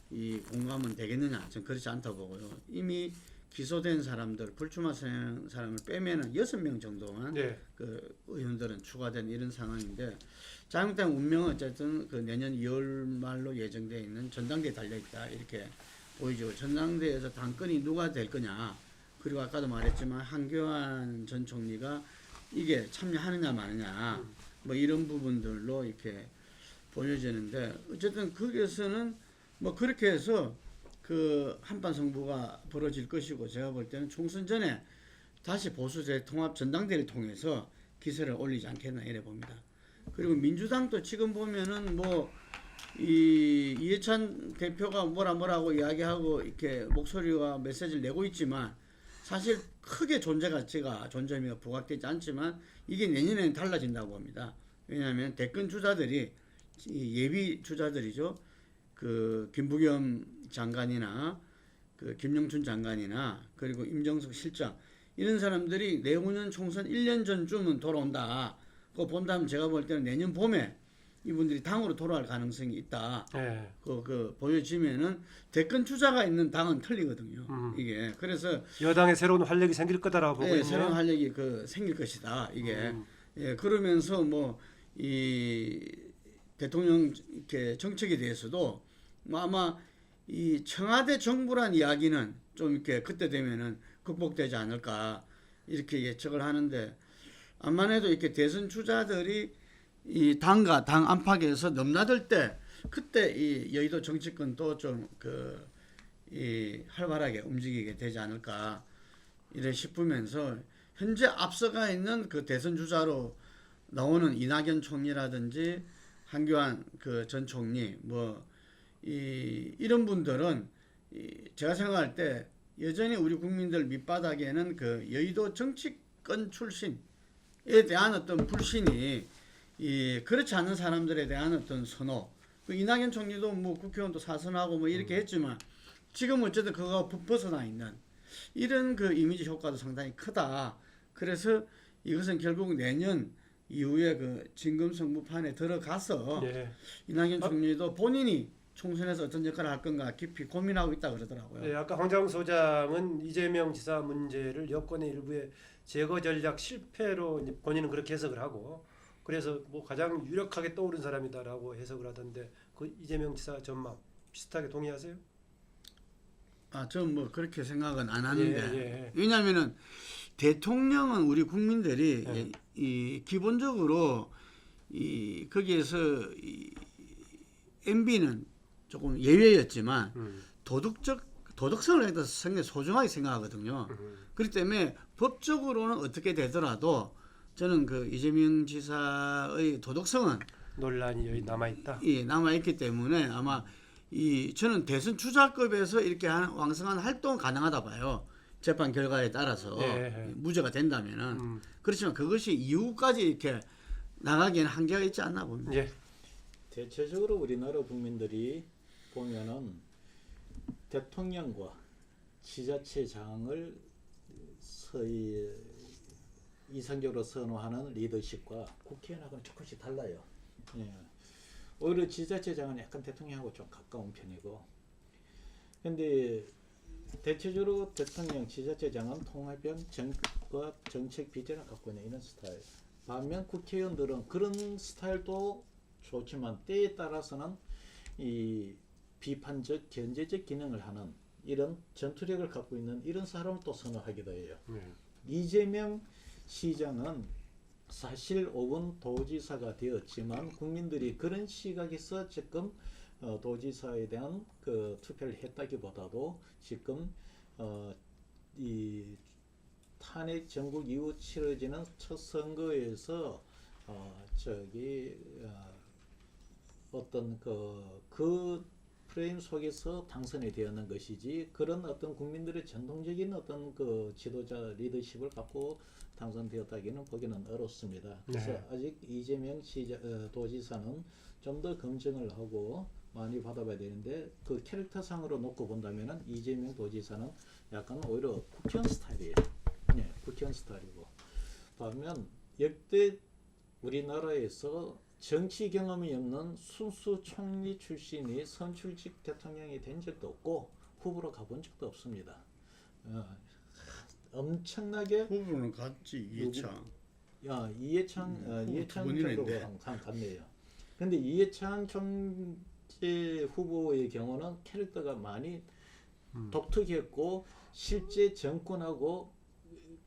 이 공감은 되겠느냐? 저는 그렇지 않다고 보고요. 이미 기소된 사람들, 불출마한 사람을 빼면은 6명 정도만 네. 의원들은 추가된 이런 상황인데 자유한국당 운명은 어쨌든 내년 2월 말로 예정되어 있는 전당대에 달려 있다 이렇게 보이죠. 전당대에서 당권이 누가 될 거냐? 그리고 아까도 말했지만 한교안 전 총리가 이게 참여하느냐 마느냐 뭐 이런 부분들로 이렇게 보여지는데 어쨌든 거기에서는 뭐 그렇게 해서 한판 승부가 벌어질 것이고 제가 볼 때는 총선 전에 다시 보수 재통합 전당대를 통해서 기세를 올리지 않겠나 이래 봅니다. 그리고 민주당도 지금 보면은 이해찬 대표가 뭐라고 이야기하고 이렇게 목소리와 메시지를 내고 있지만 사실 크게 존재 가치가 존재미가 부각되지 않지만 이게 내년에는 달라진다고 봅니다. 왜냐하면 대권 주자들이 예비 주자들이죠. 김부겸 장관이나 김영춘 장관이나 그리고 임정석 실장 이런 사람들이 내후년 총선 1년 전쯤은 돌아온다. 그거 본다면 제가 볼 때는 내년 봄에 이분들이 당으로 돌아갈 가능성이 있다. 네. 보여지면은 대권 주자가 있는 당은 틀리거든요. 이게 그래서 여당에 새로운 활력이 생길 거다라고 보고 있네요. 새로운 활력이 생길 것이다. 이게 예, 그러면서 뭐 이 대통령 이렇게 정책에 대해서도 뭐 아마 이 청와대 정부란 이야기는 좀 이렇게 그때 되면은 극복되지 않을까 이렇게 예측을 하는데, 암만 해도 이렇게 대선 주자들이 이 당과 당 안팎에서 넘나들 때 그때 이 여의도 정치권도 좀 이 활발하게 움직이게 되지 않을까 이래 싶으면서, 현재 앞서가 있는 그 대선 주자로 나오는 이낙연 총리라든지 한교안 그 전 총리 뭐 이런 분들은 제가 생각할 때 여전히 우리 국민들 밑바닥에는 그 여의도 정치권 출신에 대한 어떤 불신이 그렇지 않은 사람들에 대한 어떤 선호, 그 이낙연 총리도 뭐 국회의원도 사선하고 뭐 이렇게 했지만 지금 어쨌든 그거 벗어나 있는 이런 그 이미지 효과도 상당히 크다. 그래서 이것은 결국 내년 이후에 그 진검승부판에 들어가서 네. 이낙연 총리도 본인이 총선에서 어떤 역할을 할 건가 깊이 고민하고 있다 그러더라고요. 네, 아까 황장 소장은 이재명 지사 문제를 여권의 일부의 제거 전략 실패로 이제 본인은 그렇게 해석을 하고, 그래서 뭐 가장 유력하게 떠오른 사람이다라고 해석을 하던데, 그 이재명 지사 전망 비슷하게 동의하세요? 저는 뭐 그렇게 생각은 안 하는데, 예. 왜냐하면은 대통령은 우리 국민들이 예. 이 기본적으로 거기에서 MB는 조금 예외였지만 도덕성을 상당히 소중하게 생각하거든요. 그렇기 때문에 법적으로는 어떻게 되더라도 저는 그 이재명 지사의 도덕성은 논란이 여기 남아 있다. 남아 있기 때문에 아마 저는 대선 주자급에서 이렇게 왕성한 활동 가능하다 봐요. 재판 결과에 따라서 무죄가 된다면은. 그렇지만 그것이 이후까지 이렇게 나가기에는 한계가 있지 않나 봅니다. 예. 대체적으로 우리나라 국민들이 보면은 대통령과 지자체장을 서히 이상적으로 선호하는 리더십과 국회의원하고는 조금씩 달라요. 예. 오히려 지자체장은 약간 대통령하고 좀 가까운 편이고, 근데 대체적으로 대통령, 지자체장은 통합형 정과 정책 비전을 갖고 있는 이런 스타일. 반면 국회의원들은 그런 스타일도 좋지만 때에 따라서는 이 비판적, 견제적 기능을 하는 이런 전투력을 갖고 있는 이런 사람을 또 선호하기도 해요. 이재명 시장은 사실 5번 도지사가 되었지만 국민들이 그런 시각에서 지금 도지사에 대한 그 투표를 했다기보다도 지금 이 탄핵 전국 이후 치러지는 첫 선거에서 어떤 그 프레임 속에서 당선이 되었는 것이지, 그런 어떤 국민들의 전통적인 어떤 그 지도자 리더십을 갖고 당선되었다기는 보기는 어렵습니다. 그래서 아직 이재명 도지사는 좀 더 검증을 하고 많이 받아봐야 되는데, 그 캐릭터상으로 놓고 본다면은 이재명 도지사는 약간 오히려 국회의원 스타일이에요. 네, 국회의원 스타일이고, 반면 역대 우리나라에서 정치 경험이 없는 순수 총리 출신이 선출직 대통령이 된 적도 없고 후보로 가본 적도 없습니다. 엄청나게 후보는 갔지, 이해창. 이해창 두 번이나 정도로 했네. 항상 갔네요. 근데 이해창 총재 후보의 경우는 캐릭터가 많이 독특했고, 실제 정권하고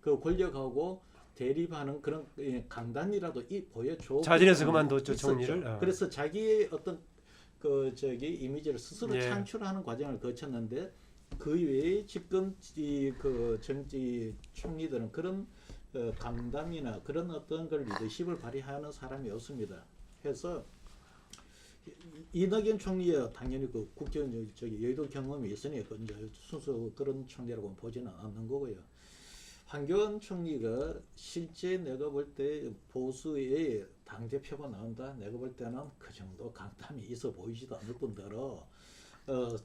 그 권력하고 대립하는 그런 강단이라도 보여줘. 자진해서 그만뒀죠, 있었죠. 총리를. 그래서 자기의 어떤 이미지를 스스로 창출하는 과정을 거쳤는데, 그 외에 지금 그 정치 총리들은 그런 강담이나 그런 어떤 걸 리더십을 발휘하는 사람이 없습니다. 해서 이낙연 총리야 당연히 그 국회의원 여의도 경험이 있으니까 이제 순수 그런 총리라고 보지는 않는 거고요. 한교안 총리가 실제 내가 볼 때 보수의 당대표가 나온다, 내가 볼 때는 그 정도 강탐이 있어 보이지도 않을 뿐더러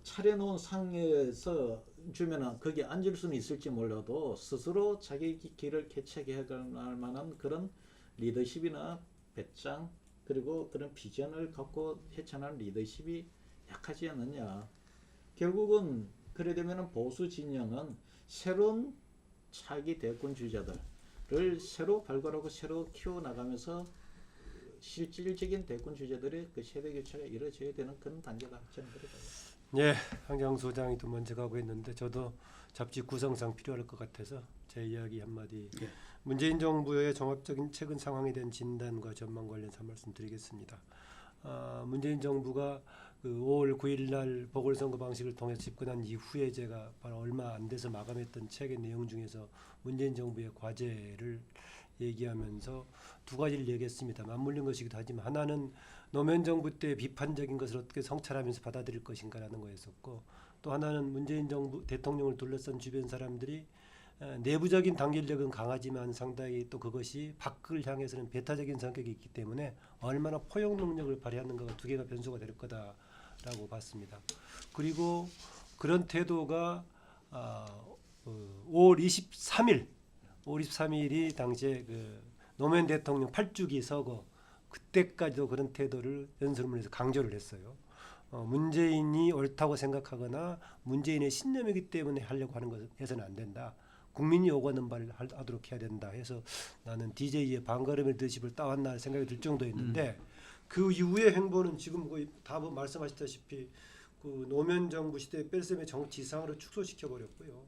차려놓은 상에서 주면은 거기 앉을 수는 있을지 몰라도 스스로 자기 길을 개척해 갈 만한 그런 리더십이나 배짱, 그리고 그런 비전을 갖고 헤쳐나가는 리더십이 약하지 않느냐. 결국은 그래 되면은 보수 진영은 새로운 차기 대권 주자들, 새로 발굴하고 새로 키워나가면서 실질적인 대권 주제들의 그 세대 교체가 이루어져야 되는 그런 단계다 저는 그렇게 봐요. 예, 한경 소장이 또 먼저 가고 있는데 저도 잡지 구성상 필요할 것 같아서 제 이야기 한마디. 예. 문재인 정부의 종합적인 최근 상황에 대한 진단과 전망 관련해서 말씀드리겠습니다. 문재인 정부가 그 5월 9일 날 보궐선거 방식을 통해서 집권한 이후에 제가 바로 얼마 안 돼서 마감했던 책의 내용 중에서 문재인 정부의 과제를 얘기하면서 두 가지를 얘기했습니다. 맞물린 것이기도 하지만 하나는 노무현 정부 때 비판적인 것을 어떻게 성찰하면서 받아들일 것인가라는 거였었고, 또 하나는 문재인 정부 대통령을 둘러싼 주변 사람들이 내부적인 단결력은 강하지만 상당히 또 그것이 밖을 향해서는 배타적인 성격이 있기 때문에 얼마나 포용 능력을 발휘하는가가 두 개가 변수가 될 거다라고 봤습니다. 그리고 그런 태도가 5월 23일이 당시에 그 노무현 대통령 8주기 서거 그때까지도 그런 태도를 연설문에서 강조를 했어요. 문재인이 옳다고 생각하거나 문재인의 신념이기 때문에 하려고 하는 것은 해서는 안 된다. 국민이 요구하는 바를 하도록 해야 된다 해서 나는 DJ의 반걸음의 리더십을 따왔나 생각이 들 정도였는데 그 이후의 행보는 지금 거의 다 말씀하셨다시피 그 노무현 정부 시대 뺄셈의 정치 이상으로 축소시켜 버렸고요.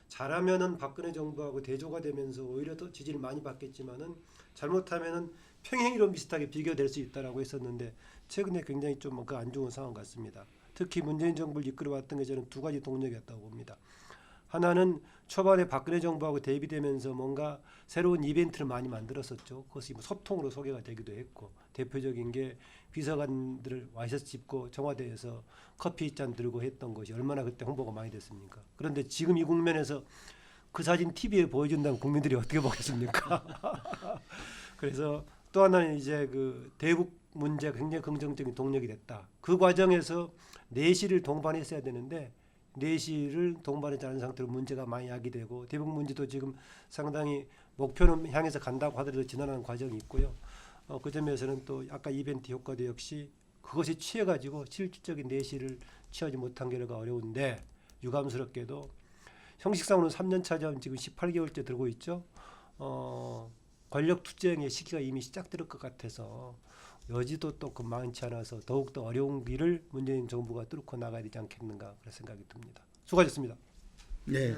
잘하면은 박근혜 정부하고 대조가 되면서 오히려 더 지지를 많이 받겠지만은 잘못하면은 평행이론 비슷하게 비교될 수 있다라고 했었는데 최근에 굉장히 좀 그 안 좋은 상황 같습니다. 특히 문재인 정부를 이끌어왔던 게 저는 두 가지 동력이었다고 봅니다. 하나는 초반에 박근혜 정부하고 대비되면서 뭔가 새로운 이벤트를 많이 만들었었죠. 그것이 뭐 소통으로 소개가 되기도 했고 대표적인 게 비서관들을 와이셔츠 입고 청와대에서 커피 잔 들고 했던 것이 얼마나 그때 홍보가 많이 됐습니까? 그런데 지금 이 국면에서 그 사진 TV에 보여준다면 국민들이 어떻게 보겠습니까? 그래서 또 하나는 이제 그 대북 문제가 굉장히 긍정적인 동력이 됐다. 그 과정에서 내시를 동반했어야 되는데 내시를 동반하지 않은 상태로 문제가 많이 야기되고 대북 문제도 지금 상당히 목표는 향해서 간다고 하더라도 지나가는 과정이 있고요. 그 점에서는 또 아까 이벤트 효과도 역시 그것이 취해가지고 실질적인 내시를 취하지 못한 결과 어려운데 유감스럽게도 형식상으로는 3년 차지하면 지금 18개월째 들고 있죠. 권력 투쟁의 시기가 이미 시작될 것 같아서 여지도 또 많지 않아서 더욱더 어려운 길을 문재인 정부가 뚫고 나가야 되지 않겠는가 그런 생각이 듭니다. 수고하셨습니다. 네.